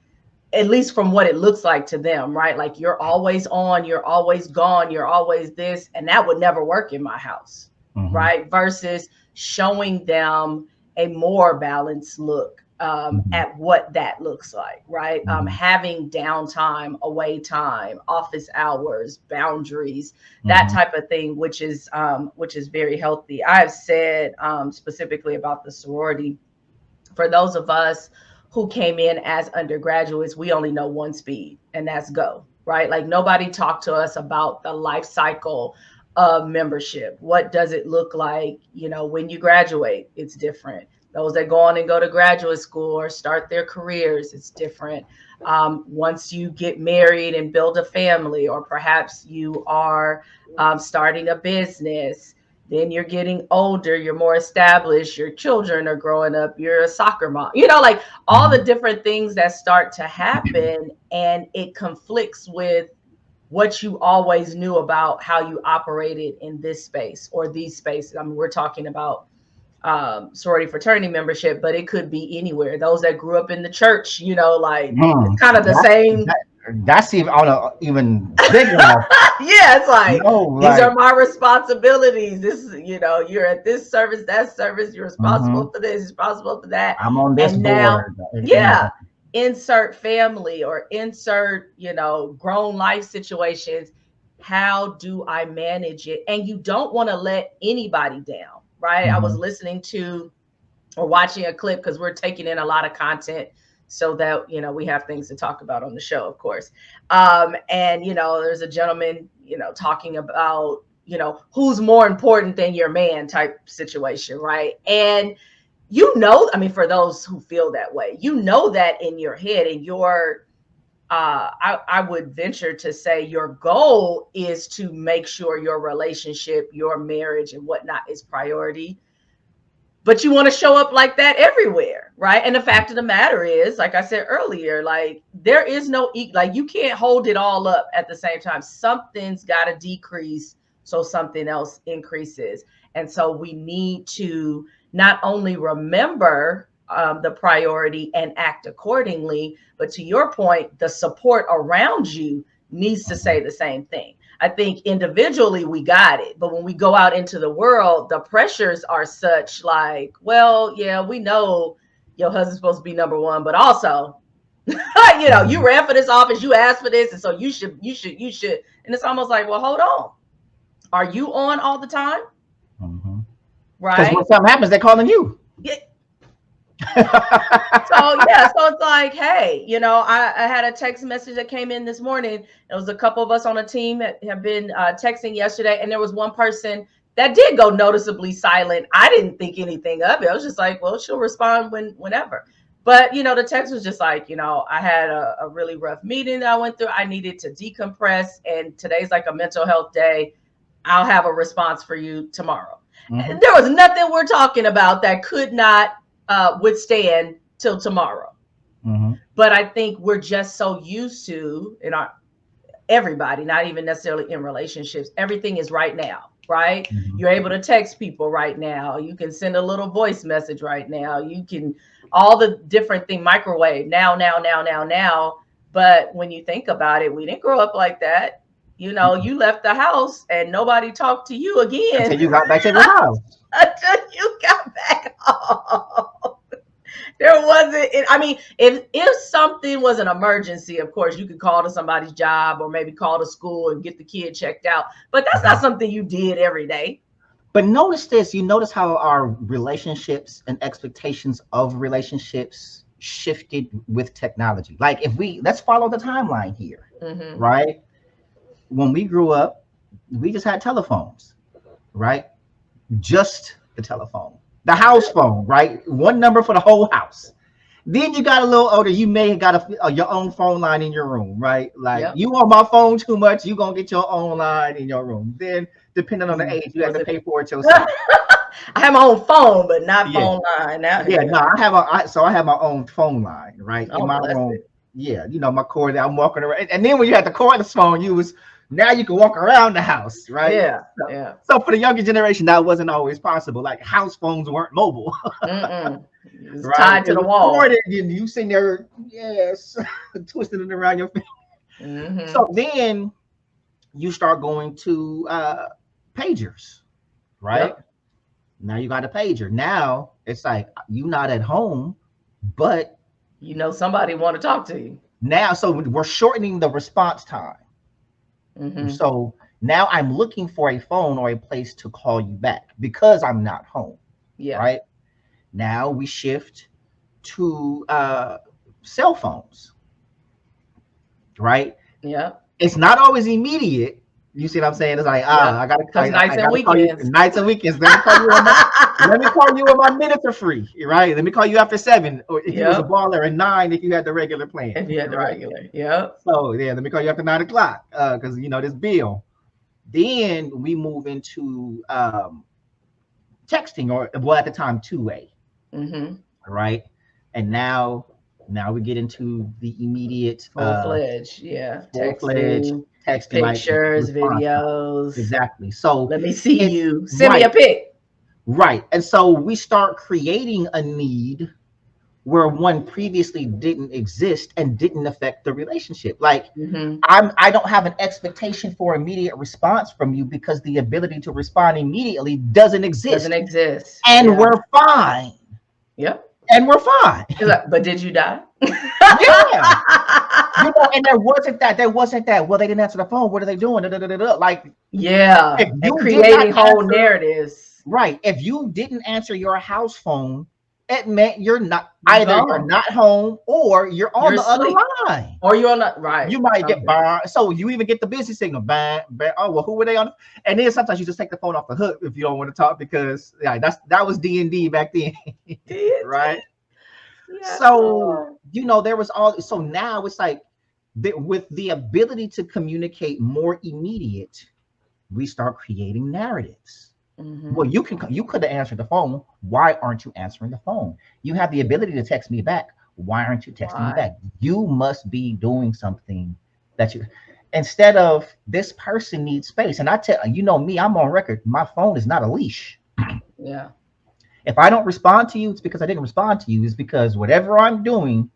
at least from what it looks like to them, right? Like, you're always on, you're always gone, you're always this, and that would never work in my house, Mhm. right? Versus showing them a more balanced look Mhm. at what that looks like, right? Mhm. Having downtime, away time, office hours, boundaries, that Mhm. type of thing, which is very healthy. I have said specifically about the sorority, for those of us who came in as undergraduates, we only know one speed, and that's go, right? Like, nobody talked to us about the life cycle of membership. What does it look like? When you graduate, it's different. Those that go on and go to graduate school or start their careers, it's different. Once you get married and build a family, or perhaps you are starting a business, then you're getting older, you're more established, your children are growing up, you're a soccer mom, like all the different things that start to happen, and it conflicts with what you always knew about how you operated in this space or these spaces. I mean, we're talking about sorority fraternity membership, but it could be anywhere. Those that grew up in the church, like, it's Mm. kind of the same. That's even on a even bigger level. Yeah, it's like, No, these like, are my responsibilities. This is, you're at this service, that service, you're mhm, responsible for this, responsible for that. I'm on this And now, board. yeah, insert family or insert, grown life situations. How do I manage it? And you don't want to let anybody down, right? I was Mhm. listening to or watching a clip, because we're taking in a lot of content so that we have things to talk about on the show, of course. And there's a gentleman talking about who's more important than your man type situation, right? And I mean, for those who feel that way, that in your head, and your I would venture to say your goal is to make sure your relationship, your marriage and whatnot is priority, but you want to show up like that everywhere, right? And the fact of the matter is, like I said earlier, like, there is no like, you can't hold it all up at the same time. Something's got to decrease so something else increases. And so we need to not only remember the priority and act accordingly, but to your point, the support around you needs to say the same thing. I think individually we got it, but when we go out into the world, the pressures are such, like, well, yeah, we know your husband's supposed to be number one, but also, you ran for this office, you asked for this, and so you should. And it's almost like, well, hold on. Are you on all the time? Mhm. Because when Right? something happens, they're calling you. Yeah. So yeah, so it's like, hey, I had a text message that came in this morning. There was a couple of us on a team that have been texting yesterday, and there was one person that did go noticeably silent. I didn't think anything of it. I was just like, well, she'll respond whenever. But the text was just like, I had a really rough meeting that I went through. I needed to decompress, and today's like a mental health day. I'll have a response for you tomorrow. Mhm. There was nothing we're talking about that could not withstand till tomorrow. Mhm. But I think we're just so used to, everybody, not even necessarily in relationships, everything is right now, right? Mhm. You're able to text people right now. You can send a little voice message right now. You can, all the different thing, microwave now. But when you think about it, we didn't grow up like that. You left the house and nobody talked to you again Until you got back to the house. until you got back home. There wasn't. I mean, if something was an emergency, of course, you could call to somebody's job or maybe call to school and get the kid checked out. But that's not something you did every day. But notice this, you notice how our relationships and expectations of relationships shifted with technology. Like let's follow the timeline here, right? When we grew up, we just had telephones, right? Just the telephone, the house phone, right? One number for the whole house. Then you got a little older, you may have got your own phone line in your room, right? Like you want my phone too much, you're going to get your own line in your room. Then depending on the age, you have to pay for it yourself. I have my own phone, but not phone line. Now, I have my own phone line, right? In my room. Yeah, my cord, I'm walking around. And then when you had the cordless phone, now you can walk around the house, right? Yeah. So for the younger generation, that wasn't always possible. Like house phones weren't mobile. Right? Tied to the wall. You sitting there, twisting it around your finger. So then you start going to pagers, right? Yep. Now you got a pager. Now it's like you're not at home, but somebody want to talk to you. Now, so we're shortening the response time. So now I'm looking for a phone or a place to call you back because I'm not home. Yeah. Right. Now we shift to cell phones. Right. Yeah. It's not always immediate. You see what I'm saying? It's like, I gotta call nights and weekends. Nights and weekends. Let me call you when my minutes are free, right? Let me call you after 7, or if you was a baller, at 9 if you had the regular plan. If you had the regular, So let me call you after 9 o'clock, because this bill. Then we move into texting, or at the time 2-way, right? And now we get into the immediate full-fledged, texting, pictures, videos. Exactly. So let me see you. Send me a pic. Right. And so we start creating a need where one previously didn't exist and didn't affect the relationship. Like I don't have an expectation for immediate response from you because the ability to respond immediately doesn't exist. And we're fine. Yep. And we're fine. But did you die? Yeah. And there wasn't that. Well, they didn't answer the phone. What are they doing? Like, and creating whole narratives. Right. If you didn't answer your house phone, it meant you're not you're not home or you're on the other line. Or you're on the right. You might get burned. So you even get the busy signal. Bang, bang. Oh, well, who were they on? And then sometimes you just take the phone off the hook if you don't want to talk because that was D&D back then. Right. Yeah. So there was so now it's like with the ability to communicate more immediate, we start creating narratives. Well, you could have answered the phone. Why aren't you answering the phone? You have the ability to text me back. Why aren't you texting me back? You must be doing something that you instead of this person needs space. And I tell me, I'm on record. My phone is not a leash. Yeah. If I don't respond to you, it's because I didn't respond to you. It's because whatever I'm doing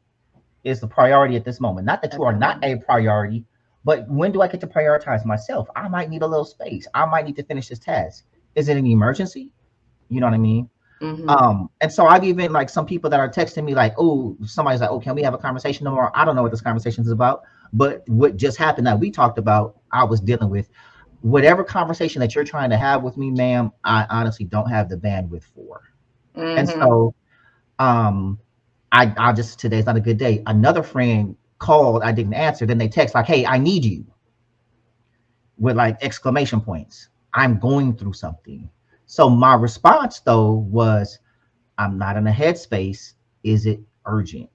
is the priority at this moment. Not that you are not a priority, but when do I get to prioritize myself? I might need a little space. I might need to finish this task. Is it an emergency? You know what I mean? And so I've even like some people that are texting me like, oh, somebody's like, oh, can we have a conversation tomorrow? I don't know what this conversation is about, but what just happened that we talked about, I was dealing with. Whatever conversation that you're trying to have with me, ma'am, I honestly don't have the bandwidth for. And so I just, today's not a good day. Another friend called, I didn't answer. Then they text like, hey, I need you with like exclamation points. I'm going through something. So my response though was, I'm not in a headspace. Is it urgent?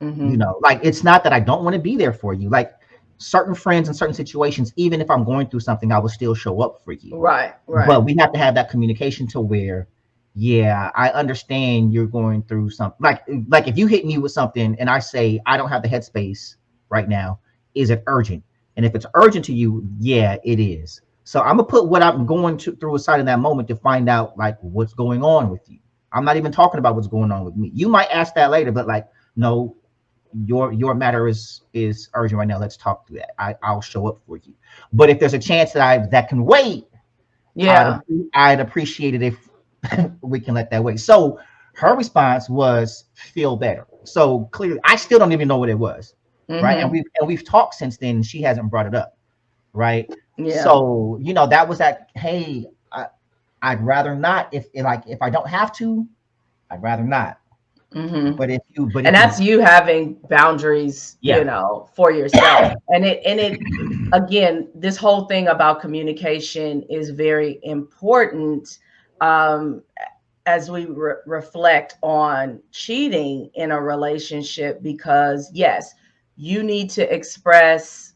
Like it's not that I don't want to be there for you. Like certain friends in certain situations, even if I'm going through something, I will still show up for you. Right. But we have to have that communication to where, I understand you're going through something. Like if you hit me with something and I say, I don't have the headspace right now, is it urgent? And if it's urgent to you, it is. So I'm gonna put what I'm going through aside in that moment to find out like what's going on with you. I'm not even talking about what's going on with me. You might ask that later, but like, no, your matter is urgent right now. Let's talk through that. I'll show up for you. But if there's a chance that can wait, I'd appreciate it if we can let that wait. So her response was feel better. So clearly, I still don't even know what it was, right? And we've talked since then. She hasn't brought it up, right? Yeah. So that was that. Hey, I'd rather not. If I don't have to, I'd rather not. Mm-hmm. But and that's you having boundaries, for yourself. And it again, this whole thing about communication is very important as we reflect on cheating in a relationship, because yes, you need to express.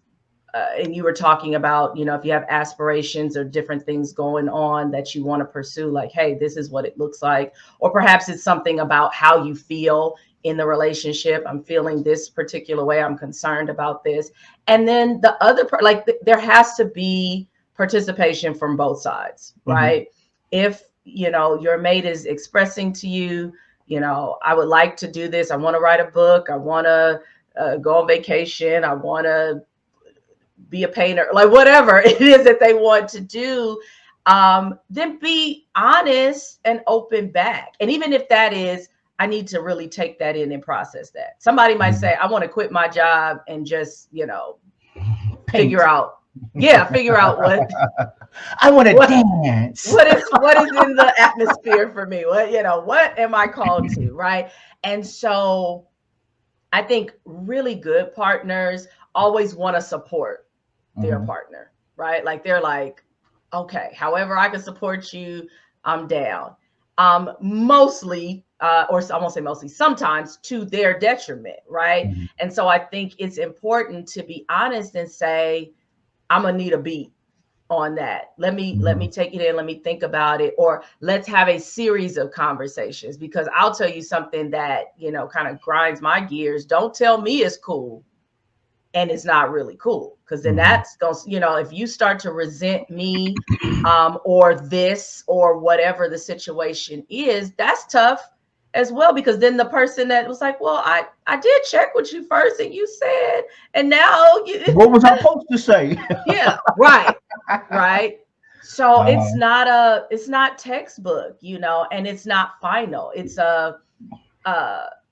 And you were talking about, if you have aspirations or different things going on that you want to pursue, like, hey, this is what it looks like. Or perhaps it's something about how you feel in the relationship. I'm feeling this particular way. I'm concerned about this. And then the other part, like there has to be participation from both sides, right? If, your mate is expressing to you, I would like to do this. I want to write a book. I want to go on vacation. I want to be a painter, like whatever it is that they want to do, then be honest and open back. And even if that is, I need to really take that in and process that. Somebody might say, I want to quit my job and just, figure out what I want to dance. What is in the atmosphere for me? What am I called to? Right. And so I think really good partners always want to support their partner, right? Like they're like, okay, however I can support you, I'm down. Mostly, or I won't say mostly, sometimes to their detriment, right? And so I think it's important to be honest and say, I'm gonna need a beat on that. Let me take it in, let me think about it, or let's have a series of conversations, because I'll tell you something that, kind of grinds my gears. Don't tell me it's cool and it's not really cool, because then that's going to, if you start to resent me or this or whatever the situation is, that's tough as well, because then the person that was like, well, I did check with you first and you said, and now what was I supposed to say? Yeah, right. So it's not textbook, and it's not final.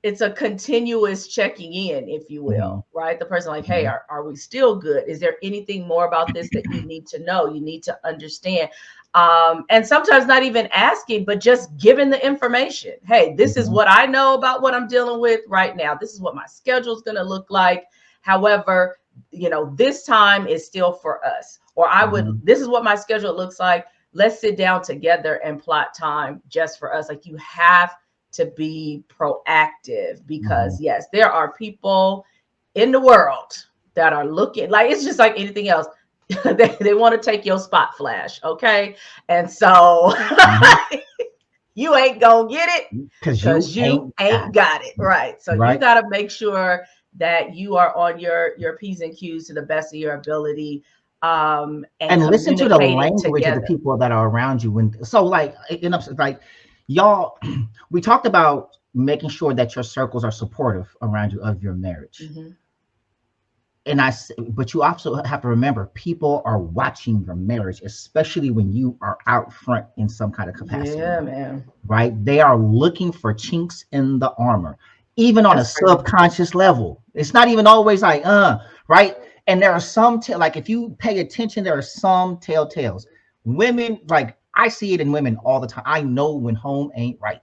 It's a continuous checking in, if you will, right? The person like, hey, are we still good? Is there anything more about this that you need to know? You need to understand. And sometimes not even asking, but just giving the information. Hey, this is what I know about what I'm dealing with right now. This is what my schedule is going to look like. However, this time is still for us. Or this is what my schedule looks like. Let's sit down together and plot time just for us. Like, you have to be proactive, because yes, there are people in the world that are looking, like, it's just like anything else. they want to take your spot flash. Okay. And so you ain't gonna get it because you ain't got it. Right. So you got to make sure that you are on your P's and Q's to the best of your ability. And listen to the language of the people that are around you. Y'all, we talked about making sure that your circles are supportive around you of your marriage. But you also have to remember, people are watching your marriage, especially when you are out front in some kind of capacity. Yeah, man. Right? They are looking for chinks in the armor, even on a subconscious level. It's not even always like, right? And there are some, like, if you pay attention, there are some telltales. Women, like, I see it in women all the time. I know when home ain't right.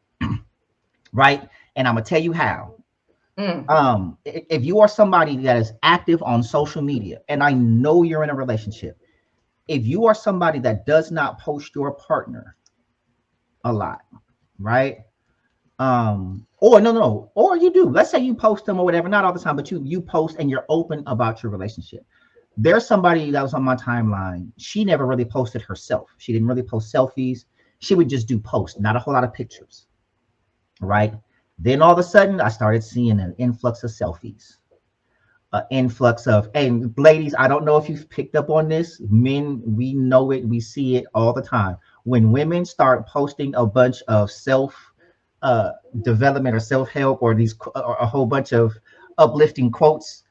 Right? And I'm gonna tell you how. If you are somebody that is active on social media, and I know you're in a relationship, if you are somebody that does not post your partner a lot, right? Or you do. Let's say you post them or whatever, not all the time, but you post and you're open about your relationship. There's somebody that was on my timeline. She never really posted herself. She didn't really post selfies. She would just do posts, not a whole lot of pictures, right? Then all of a sudden, I started seeing an influx of selfies, an influx of, and ladies, I don't know if you've picked up on this. Men, we know it. We see it all the time. When women start posting a bunch of development or self-help or a whole bunch of uplifting quotes,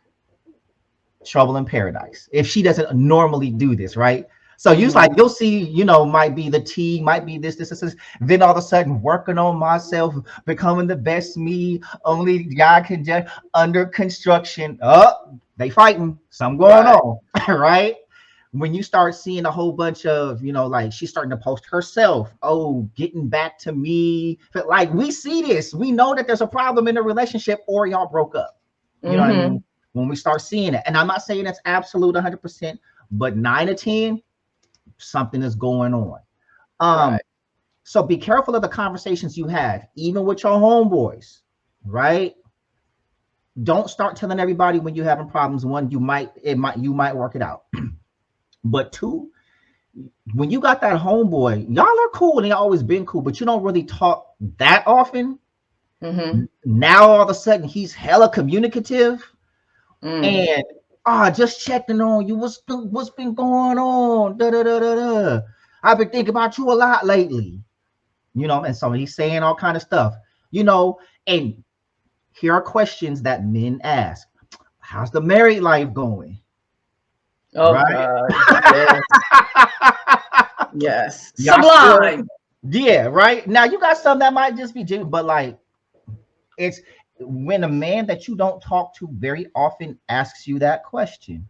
trouble in paradise. If she doesn't normally do this, right? So you'll see, might be the tea, might be this. Then all of a sudden, working on myself, becoming the best me, only God can judge, under construction. Oh, they fighting, something going on, right? when you start seeing a whole bunch of, like she's starting to post herself, oh, getting back to me. But like we see this, we know that there's a problem in the relationship or y'all broke up. You know what I mean? When we start seeing it, and I'm not saying that's absolute 100%, but 9 to 10, something is going on. Right. So be careful of the conversations you have, even with your homeboys, right? Don't start telling everybody when you're having problems. One, you might work it out. But 2, when you got that homeboy, y'all are cool and y'all always been cool, but you don't really talk that often. Now all of a sudden he's hella communicative and just checking on you. What's been going on? I've been thinking about you a lot lately. And so he's saying all kind of stuff. And here are questions that men ask. How's the married life going? Oh, right? God. Yes. Sublime. Yeah, right. Now you got some that might just be genuine, but like it's when a man that you don't talk to very often asks you that question.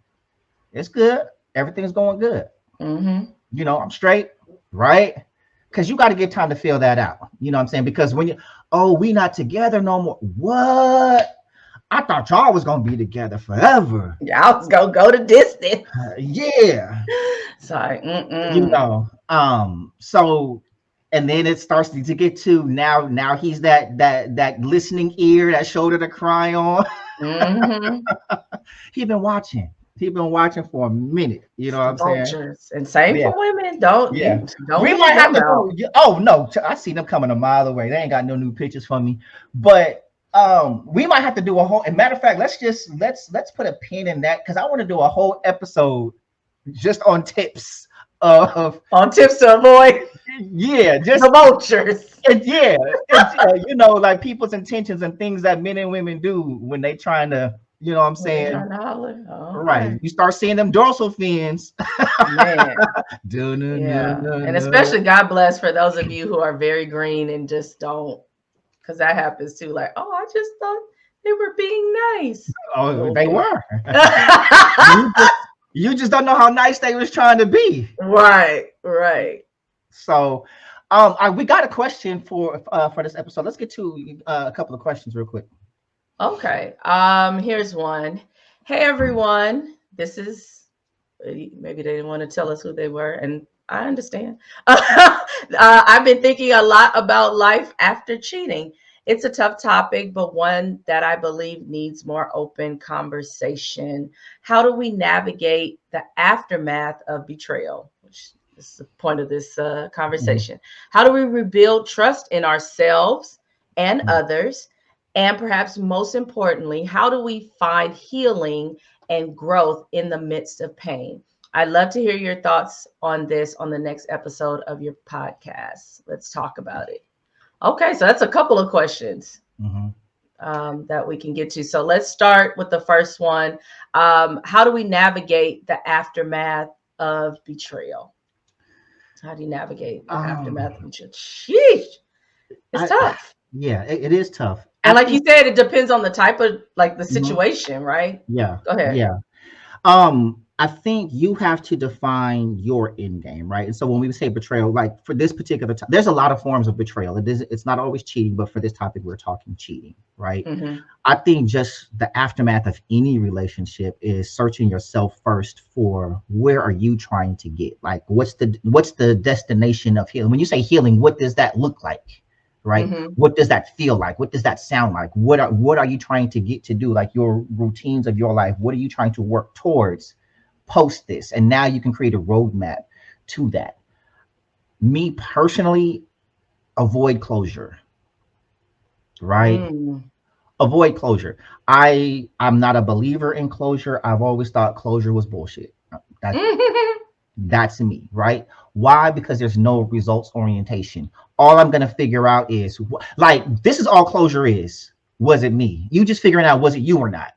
It's good. Everything's going good. I'm straight, right? Because you got to get time to feel that out. You know what I'm saying? Because when we not together no more. What? I thought y'all was gonna be together forever. Y'all was gonna go the distance. Yeah. Sorry. So, and then it starts to get to now he's that listening ear, that shoulder to cry on. He been watching for a minute. You know what I'm saying? And same for women. Don't we might have to. Oh no, I see them coming a mile away. They ain't got no new pictures for me, but. We might have to do a whole, and matter of fact, let's put a pin in that, because I want to do a whole episode just on tips to avoid just the vultures. Like people's intentions and things that men and women do when they trying to, you know what I'm saying? Right. You start seeing them dorsal fins. Man. And especially God bless for those of you who are very green and just don't. Because that happens too. Like, I just thought they were being nice. Oh, they were. you just don't know how nice they was trying to be. Right. So, we got a question for this episode. Let's get to a couple of questions real quick. Okay. Here's one. Hey everyone. This is maybe they didn't want to tell us who they were, and I understand. I've been thinking a lot about life after cheating. It's a tough topic, but one that I believe needs more open conversation. How do we navigate the aftermath of betrayal? Which is the point of this conversation. How do we rebuild trust in ourselves and others? And perhaps most importantly, how do we find healing and growth in the midst of pain? I'd love to hear your thoughts on this on the next episode of your podcast. Let's talk about it. Okay, so that's a couple of questions that we can get to. So let's start with the first one. How do we navigate the aftermath of betrayal? How do you navigate the aftermath of betrayal? Sheesh. It's tough. Yeah, it is tough. And like you said, it depends on the type of the situation, right? Yeah. Go ahead. Yeah. I think you have to define your end game, right? And so when we say betrayal, like for this particular time, there's a lot of forms of betrayal. It's not always cheating, but for this topic, we're talking cheating, right? I think just the aftermath of any relationship is searching yourself first for where are you trying to get? Like, what's the destination of healing? When you say healing, what does that look like? Right? What does that feel like? What does that sound like? What are you trying to get to do? Like your routines of your life, what are you trying to work towards post this? And now you can create a roadmap to that. Me personally, avoid closure, right? Avoid closure. I'm not a believer in closure. I've always thought closure was bullshit. That's me, right? Why? Because there's no results orientation. All I'm going to figure out is, like, this is all closure is. Was it me? You just figuring out, was it you or not?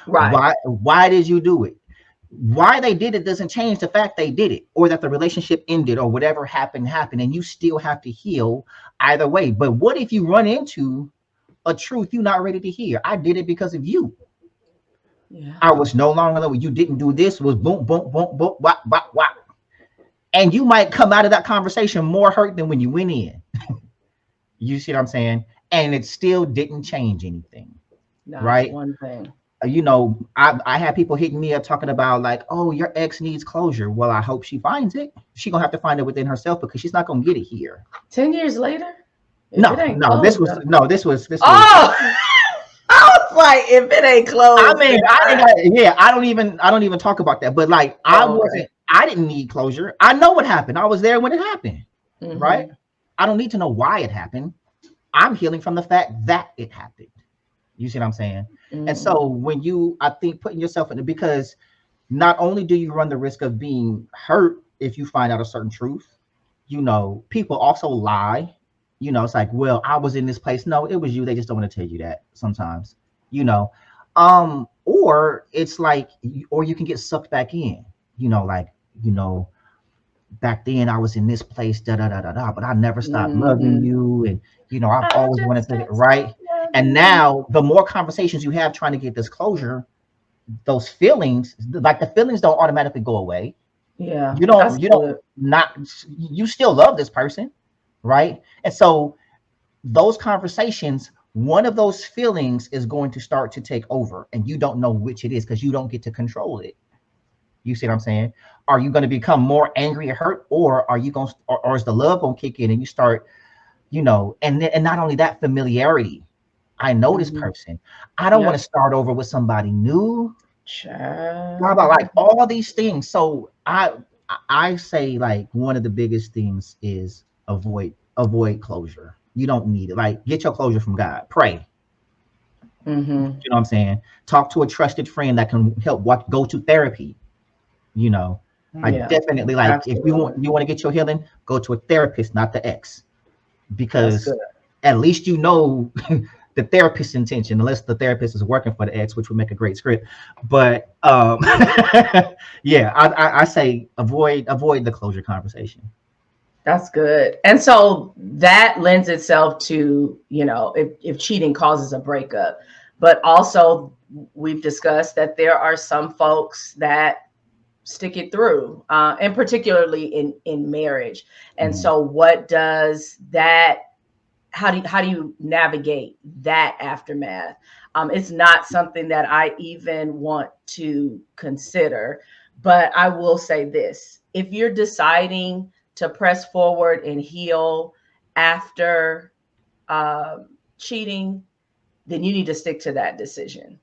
Right. Why did you do it? Why they did it doesn't change the fact they did it, or that the relationship ended, or whatever happened, and you still have to heal either way. But what if you run into a truth you're not ready to hear? I did it because of you. Yeah. I was no longer when you didn't do this was boom, boom, boom, boom, wop, wop, wop. And you might come out of that conversation more hurt than when you went in. You see what I'm saying? And it still didn't change anything. Not right? one thing. I had people hitting me up talking about like, oh, your ex needs closure. Well, I hope she finds it. She gonna have to find it within herself because she's not gonna get it here. 10 years later? No, this was. Oh, I was like, if it ain't closed. I mean, I don't even talk about that. But like, I didn't need closure. I know what happened. I was there when it happened, right? I don't need to know why it happened. I'm healing from the fact that it happened. You see what I'm saying? And so when I think putting yourself in it, because not only do you run the risk of being hurt if you find out a certain truth, people also lie. It's like, well, I was in this place. No, it was you. They just don't want to tell you that sometimes, or it's like, or you can get sucked back in, back then I was in this place, but I never stopped loving you. And, I've always wanted to, right? And now the more conversations you have trying to get this closure, those feelings, like the feelings don't automatically go away. Yeah. You still love this person, right? And so those conversations, one of those feelings is going to start to take over, and you don't know which it is because you don't get to control it. You see what I'm saying? Are you going to become more angry or hurt, or are you going to, or is the love going to kick in and you start, and not only that, familiarity. I know this person. I don't want to start over with somebody new. Sure. How about like all these things? So I say like one of the biggest things is avoid closure. You don't need it. Like, get your closure from God. Pray. You know what I'm saying? Talk to a trusted friend that can help. Go to therapy. I definitely like, absolutely. If you want to get your healing, go to a therapist, not the ex, because at least the therapist's intention, unless the therapist is working for the ex, which would make a great script. But I say avoid the closure conversation. That's good. And so that lends itself to, if cheating causes a breakup, but also we've discussed that there are some folks that stick it through, and particularly in marriage. And so what does that, how do you navigate that aftermath? It's not something that I even want to consider, but I will say this: if you're deciding to press forward and heal after cheating, then you need to stick to that decision,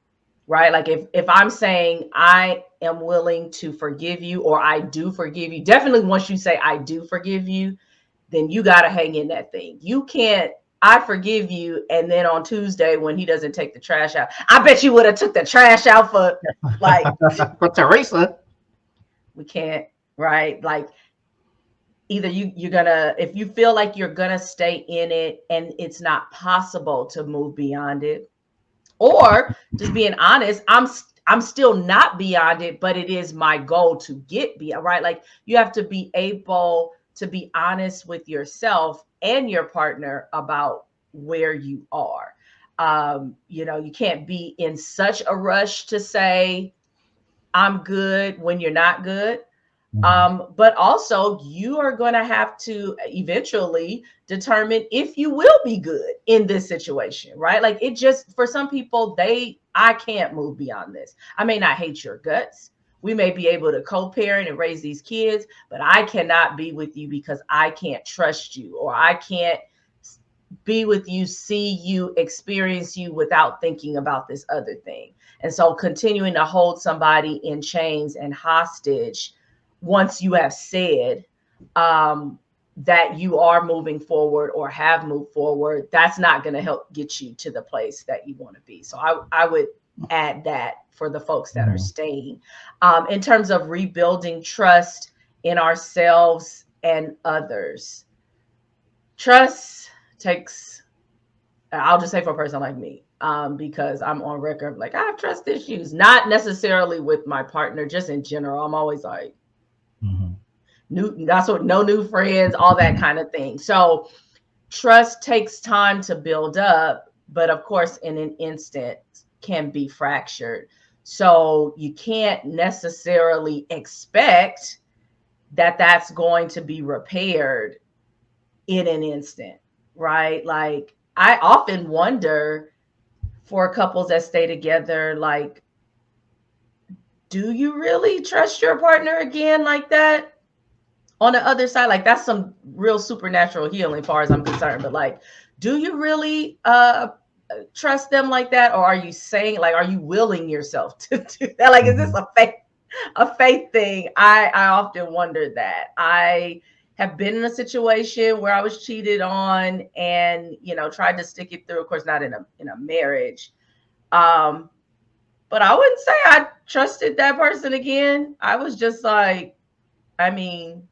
right? Like if I'm saying I am willing to forgive you, or I do forgive you, definitely once you say I do forgive you, then you got to hang in that thing. You can't, I forgive you, and then on Tuesday when he doesn't take the trash out, I bet you would have took the trash out for like for Teresa. We can't, right? Like, either you're gonna, if you feel like you're gonna stay in it and it's not possible to move beyond it, or just being honest, I'm still not beyond it, but it is my goal to get beyond, right? Like, you have to be able to be honest with yourself and your partner about where you are. You can't be in such a rush to say I'm good when you're not good. But also you are going to have to eventually determine if you will be good in this situation, right? Like, it just, for some people, I can't move beyond this. I may not hate your guts. We may be able to co-parent and raise these kids, but I cannot be with you because I can't trust you, or I can't be with you, see you, experience you without thinking about this other thing. And so continuing to hold somebody in chains and hostage once you have said that you are moving forward or have moved forward, that's not going to help get you to the place that you want to be. So I would add that for the folks that are staying. In terms of rebuilding trust in ourselves and others, trust takes, I'll just say for a person like me, because I'm on record, like, I have trust issues, not necessarily with my partner, just in general. I'm always like, no new friends, all that kind of thing. So trust takes time to build up, but of course in an instant can be fractured. So you can't necessarily expect that that's going to be repaired in an instant, right? Like, I often wonder for couples that stay together, like, do you really trust your partner again like that? On the other side, like, that's some real supernatural healing as far as I'm concerned. But like, do you really trust them like that? Or are you saying, like, are you willing yourself to do that? Like, is this a faith thing? I often wonder that. I have been in a situation where I was cheated on and, you know, tried to stick it through, of course, not in a marriage. But I wouldn't say I trusted that person again. I was just like, I mean,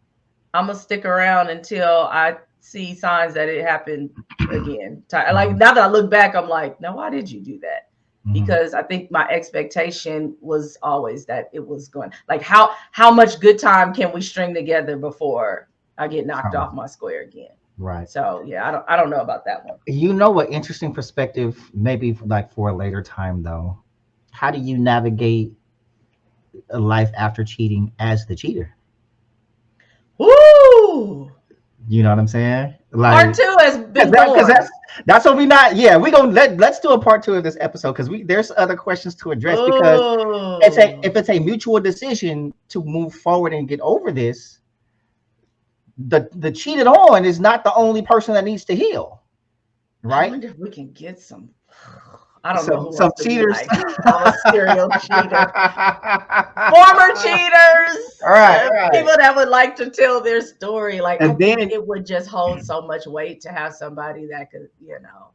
I'm gonna stick around until I see signs that it happened again. Like, now that I look back, I'm like, now why did you do that? Because I think my expectation was always that it was going, like, how much good time can we string together before I get knocked off my square again? Right. So yeah, I don't know about that one. You know what? Interesting perspective, maybe like for a later time though. How do you navigate a life after cheating as the cheater? Woo! You know what I'm saying? Like, part 2 has been born. That's what we not. Yeah, we gonna let's do a part 2 of this episode because there's other questions to address. Because if it's a mutual decision to move forward and get over this, the cheated on is not the only person that needs to heal, right? I wonder if we can get some. I don't know who some wants to cheaters. Be like, I'm a serial cheater. Former cheaters. Right. People that would like to tell their story. Like, and I then think it would just hold so much weight to have somebody that could, you know.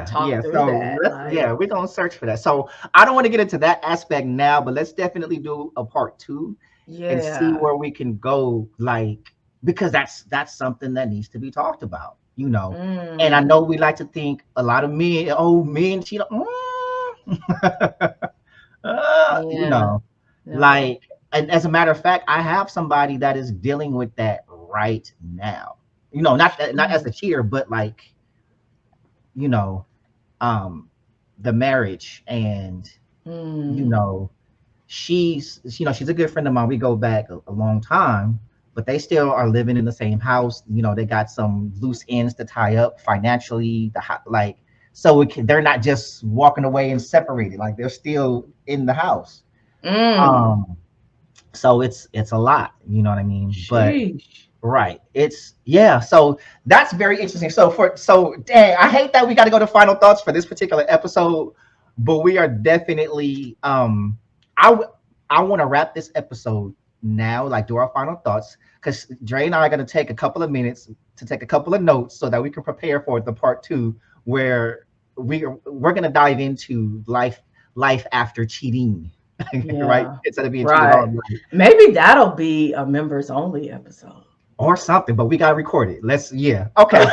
Talk through so that. Like, we're gonna search for that. So I don't want to get into that aspect now, but let's definitely do a part 2 and see where we can go. Like, because that's something that needs to be talked about. You know, and I know we like to think a lot of men cheat. You know, like, and as a matter of fact, I have somebody that is dealing with that right now. You know, not as a cheater, but like, you know, the marriage and you know, she's a good friend of mine. We go back a long time. But they still are living in the same house. You know, they got some loose ends to tie up financially. So they're not just walking away and separated. Like, they're still in the house. So it's a lot. You know what I mean? Sheesh. But right, So that's very interesting. So dang, I hate that we got to go to final thoughts for this particular episode, but we are definitely. I want to wrap this episode now, like, do our final thoughts, because Dre and I are going to take a couple of minutes to take a couple of notes so that we can prepare for the part 2 where we're going to dive into life after cheating. Right, instead of being cheated on. Maybe that'll be a members only episode or something, but we got to record it. Okay.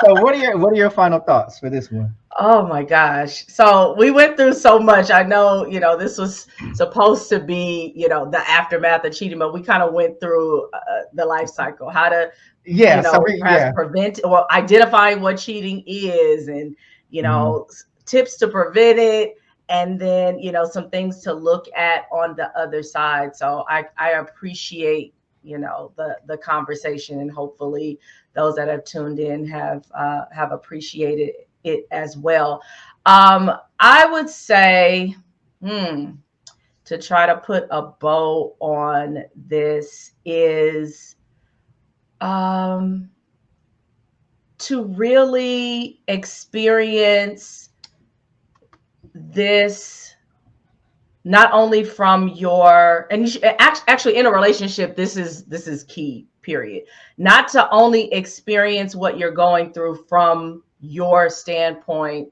So what are your final thoughts for this one? Oh my gosh. So we went through so much. I know, you know, this was supposed to be, you know, the aftermath of cheating, but we kind of went through the life cycle, how to, prevent, identify what cheating is, and, you know, tips to prevent it. And then, you know, some things to look at on the other side. So I appreciate, you know, the conversation, and hopefully those that have tuned in have appreciated it as well. I would say, to try to put a bow on this is to really experience this not only from your, and you should, actually in a relationship, this is key, period. Not to only experience what you're going through from your standpoint,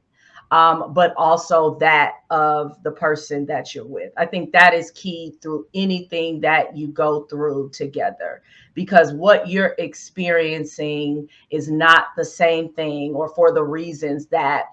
but also that of the person that you're with. I think that is key through anything that you go through together, because what you're experiencing is not the same thing or for the reasons that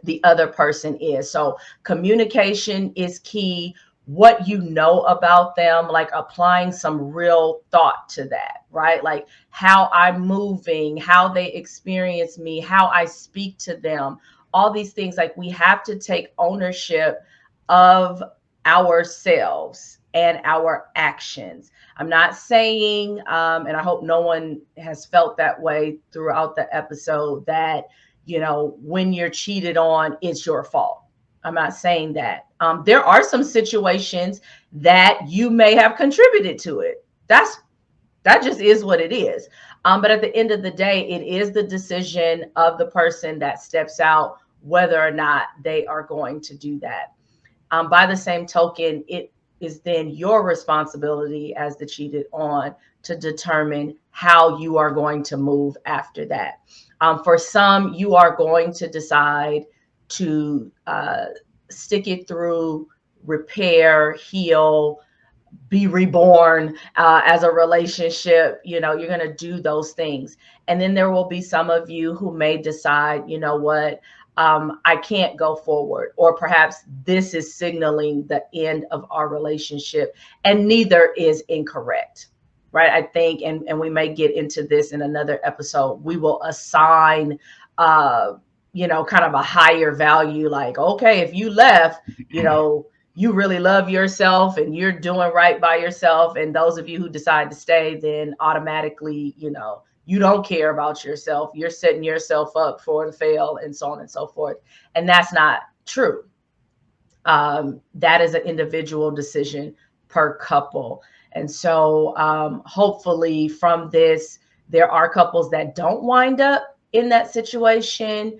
the other person is. So communication is key. What you know about them, like applying some real thought to that, right? Like how I'm moving, how they experience me, how I speak to them. all these things. Like, we have to take ownership of ourselves and our actions. I'm not saying, and I hope no one has felt that way throughout the episode, that, you know, when you're cheated on, it's your fault. I'm not saying that. There are some situations that you may have contributed to it. That just is what it is. But at the end of the day, it is the decision of the person that steps out, whether or not they are going to do that. By the same token, it is then your responsibility as the cheated on to determine how you are going to move after that. For some, you are going to decide to stick it through, repair, heal, be reborn as a relationship. You know, you're going to do those things. And then there will be some of you who may decide, you know what, I can't go forward, or perhaps this is signaling the end of our relationship, and neither is incorrect. Right. I think, and we may get into this in another episode, we will assign, you know, kind of a higher value, like, okay, if you left, you know, you really love yourself and you're doing right by yourself. And those of you who decide to stay, then automatically, you know, you don't care about yourself. You're setting yourself up for the fail, and so on and so forth. And that's not true. That is an individual decision per couple. And so hopefully from this, there are couples that don't wind up in that situation.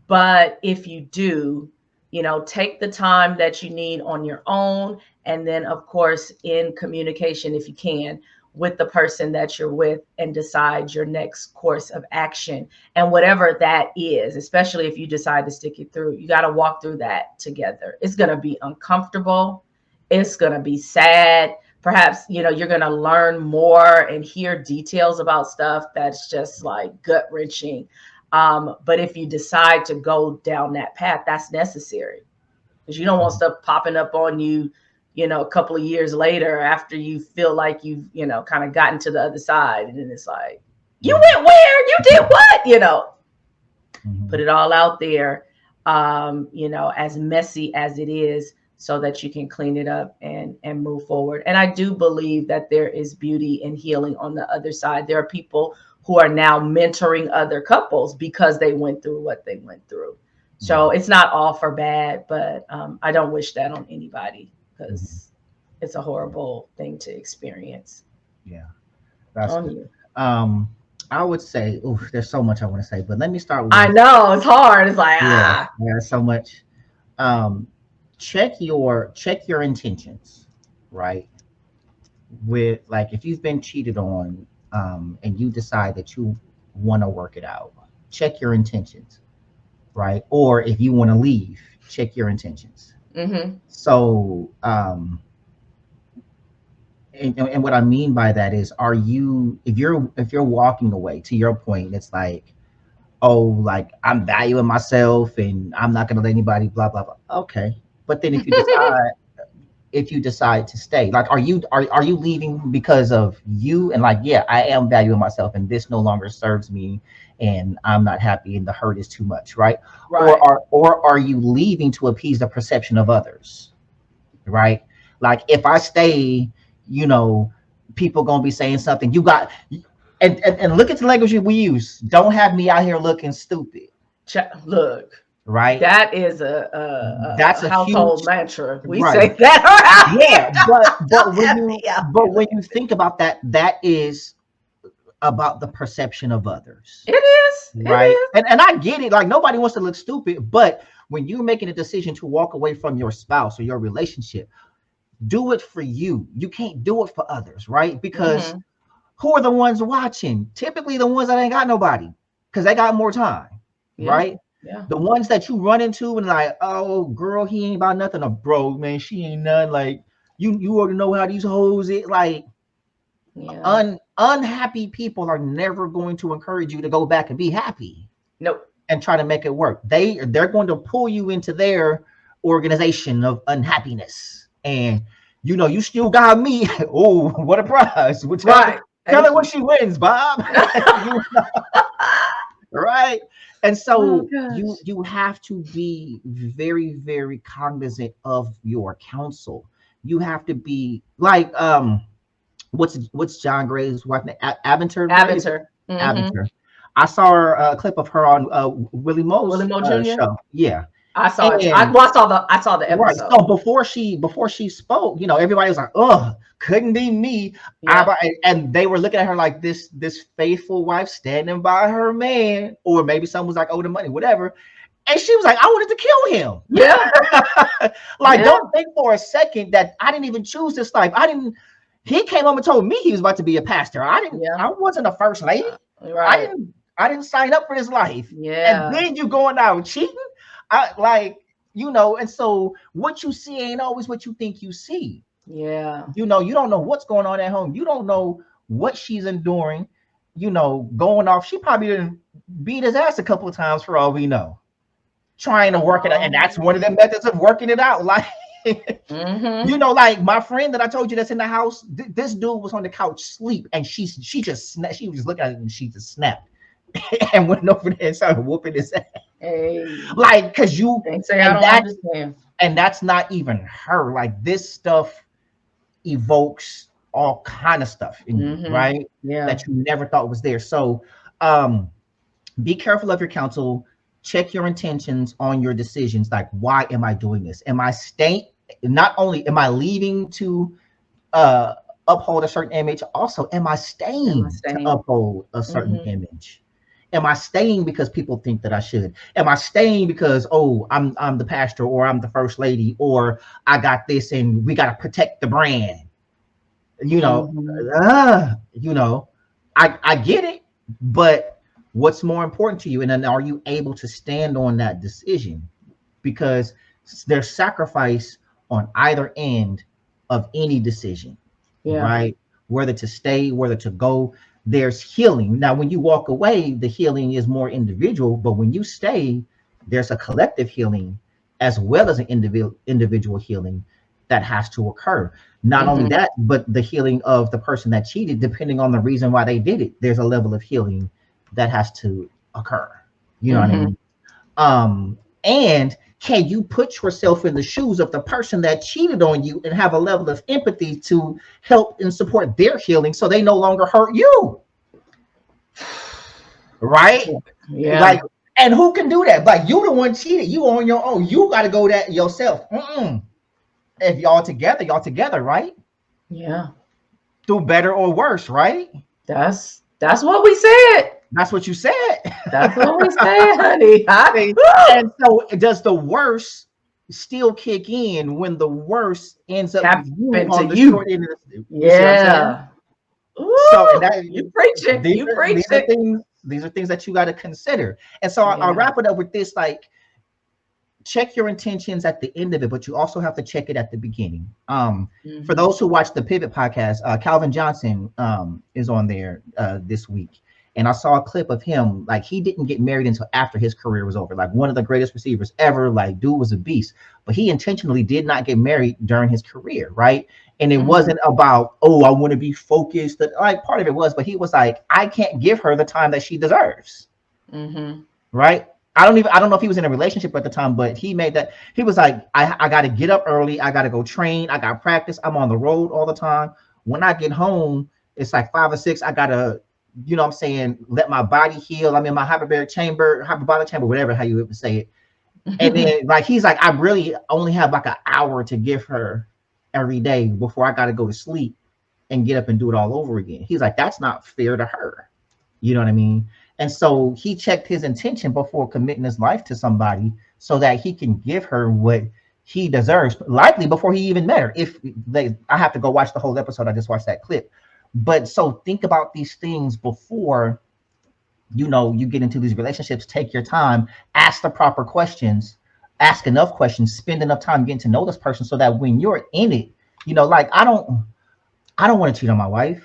But if you do, you know, take the time that you need on your own. And then, of course, in communication, if you can, with the person that you're with, and decide your next course of action. And whatever that is, especially if you decide to stick it through, you got to walk through that together. It's going to be uncomfortable. It's going to be sad. Perhaps, you know, you're going to learn more and hear details about stuff that's just like gut wrenching. But if you decide to go down that path, that's necessary, because you don't want stuff popping up on you, you know, a couple of years later after you feel like you've, you know, kind of gotten to the other side. And then it's like, you went where? You did what? You know, put it all out there, you know, as messy as it is, so that you can clean it up and move forward. And I do believe that there is beauty and healing on the other side. There are people who are now mentoring other couples because they went through what they went through. So it's not all for bad, but I don't wish that on anybody, because it's a horrible thing to experience. Yeah, that's on good. You. I would say, there's so much I want to say, but let me start with. I know it's hard. It's like there's so much. Check your intentions, right? With, like, if you've been cheated on, and you decide that you want to work it out, check your intentions, right? Or if you want to leave, check your intentions. So, and what I mean by that is, are you, if you're walking away, to your point, it's like, oh, like, I'm valuing myself and I'm not going to let anybody blah, blah, blah. Okay. But then if you decide to stay, like, are you leaving because of you, and like, yeah, I am valuing myself and this no longer serves me and I'm not happy and the hurt is too much, right? Or are you leaving to appease the perception of others, right? Like, if I stay, you know, people gonna be saying something, you got, and look at the language we use, don't have me out here looking stupid. Look, right, that is that's a household huge mantra. We say that. Yeah, but when you think about that, that is about the perception of others. It is, right? And I get it, like, nobody wants to look stupid, but when you're making a decision to walk away from your spouse or your relationship, do it for you. You can't do it for others, right? Because who are the ones watching? Typically the ones that ain't got nobody, because they got more time, right? Yeah. The ones that you run into and like, oh, girl, he ain't about nothing. Or, bro, man, she ain't nothing. Like, you already know how these hoes it. Like, unhappy people are never going to encourage you to go back and be happy. Nope. And try to make it work. They're going to pull you into their organization of unhappiness. And, you know, you still got me. Oh, what a prize. Tell her when she wins, Bob. Right. And so gosh. you have to be very, very cognizant of your counsel. You have to be like what's John Gray's wife name? Abenter, right? Abenter. Abenter. I saw her a clip of her on Willie Willie Mo's Mo Jr. show. Yeah. I saw it. And I saw the right. episode. So before she spoke, everybody was like, "Oh, couldn't be me." Yeah. And they were looking at her like this faithful wife standing by her man, or maybe someone was like, "Oh, the money, whatever." And she was like, "I wanted to kill him." Yeah. Like, don't think for a second that I didn't even choose this life. He came home and told me he was about to be a pastor. I wasn't a first lady. Right. I didn't sign up for this life. Yeah. And then you going out cheating. And so what you see ain't always what you think you see. Yeah. You don't know what's going on at home. You don't know what she's enduring, going off. She probably didn't beat his ass a couple of times for all we know, trying to work it out. And that's one of the methods of working it out. Like, like my friend that I told you that's in the house, this dude was on the couch sleep, and she was looking at it and she just snapped and went over there and started whooping his ass. Hey. Like, because understand. And that's not even her. Like, this stuff evokes all kind of stuff in you, right? Yeah. That you never thought was there. So be careful of your counsel. Check your intentions on your decisions. Like, why am I doing this? Not only am I leaving to uphold a certain image, also am I staying to uphold a certain image? Am I staying because people think that I should? Am I staying because, I'm the pastor, or I'm the first lady, or I got this and we got to protect the brand? I get it, but what's more important to you? And then are you able to stand on that decision? Because there's sacrifice on either end of any decision, right? Whether to stay, whether to go. There's healing. Now, when you walk away, the healing is more individual, but when you stay, there's a collective healing as well as an individual healing that has to occur. Not only that, but the healing of the person that cheated, depending on the reason why they did it, there's a level of healing that has to occur. You know what I mean? And can you put yourself in the shoes of the person that cheated on you and have a level of empathy to help and support their healing so they no longer hurt you? Right? Yeah. Like, and who can do that? Like, you the one cheated. You on your own. You got to go that yourself. If y'all together, right? Yeah. Do better or worse, right? That's what we said. That's what you said. That's what we said, honey. And so does the worst still kick in when the worst ends up on the short end of the, yeah. So you preaching. These are things that you got to consider. And so I'll wrap it up with this, like, check your intentions at the end of it, but you also have to check it at the beginning. For those who watch the Pivot podcast, Calvin Johnson is on there this week. And I saw a clip of him, like, he didn't get married until after his career was over. Like, one of the greatest receivers ever, like, dude was a beast. But he intentionally did not get married during his career, right? And it wasn't about, I want to be focused. Like, part of it was, but he was like, I can't give her the time that she deserves. Right? I don't know if he was in a relationship at the time, but he made that. He was like, I got to get up early. I got to go train. I got practice. I'm on the road all the time. When I get home, it's like 5 or 6. I got to, let my body heal. I'm in my hyperbaric chamber, whatever, how you would say it. And then, like, he's like, I really only have like an hour to give her every day before I got to go to sleep and get up and do it all over again. He's like, that's not fair to her. You know what I mean? And so he checked his intention before committing his life to somebody so that he can give her what he deserves, likely before he even met her. I have to go watch the whole episode. I just watched that clip. But so think about these things before, you get into these relationships. Take your time, ask the proper questions, ask enough questions, spend enough time getting to know this person so that when you're in it, like, I don't want to cheat on my wife.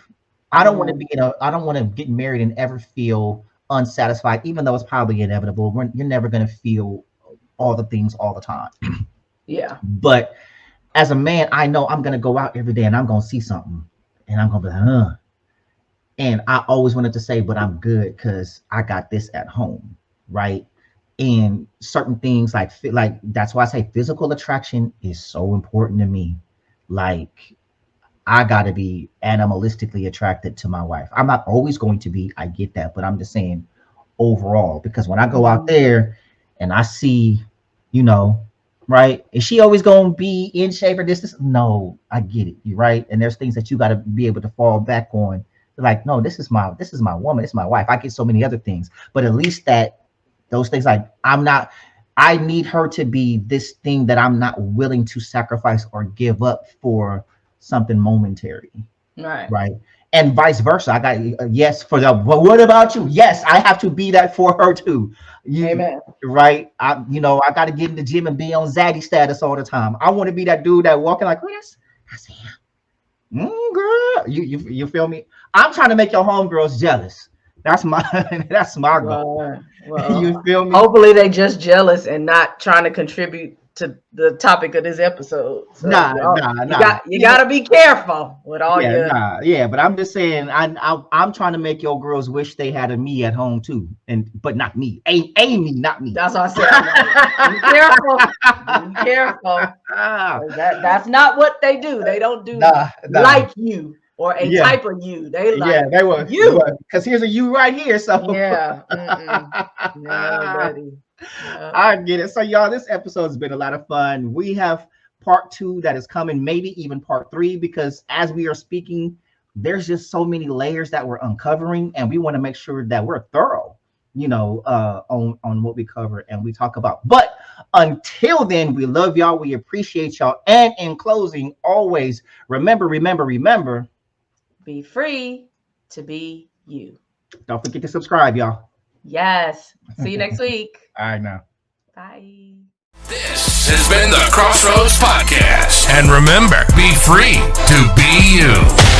I don't want to get married and ever feel unsatisfied, even though it's probably inevitable. You're never going to feel all the things all the time. Yeah. But as a man, I know I'm going to go out every day and I'm going to see something and I'm going to be like, And I always wanted to say, but I'm good because I got this at home, right? And certain things like that's why I say physical attraction is so important to me. Like, I gotta be animalistically attracted to my wife. I'm not always going to be, I get that, but I'm just saying overall, because when I go out there and I see, you know, right, is she always gonna be in shape or this? No, I get it, you right. And there's things that you gotta be able to fall back on. Like, no, this is my woman, this is my wife. I get so many other things, but at least that those things, like, I need her to be this thing that I'm not willing to sacrifice or give up for something momentary. Right. And vice versa. I got yes for the, but what about you? Yes, I have to be that for her too. Amen. Right. I got to get in the gym and be on zaddy status all the time. I want to be that dude that walking like this. I say, girl, you feel me? I'm trying to make your homegirls jealous. That's my goal. Well, you feel me? Hopefully they just jealous and not trying to contribute to the topic of this episode. So, you gotta be careful with all your. But I'm just saying, I'm trying to make your girls wish they had a me at home too, but not me. A me, not me. That's what I said. Be careful. That's not what they do. They don't do like you. Or a type of you. They like they were you. Because here's a you right here. So no, buddy. No. I get it. So y'all, this episode has been a lot of fun. We have part 2 that is coming, maybe even part 3, because as we are speaking, there's just so many layers that we're uncovering, and we want to make sure that we're thorough, on what we cover and we talk about. But until then, we love y'all. We appreciate y'all. And in closing, always remember. Be free to be you. Don't forget to subscribe, y'all. Yes. See you next week. All right, now. Bye. This has been the XrossroadZ Podcast. And remember, be free to be you.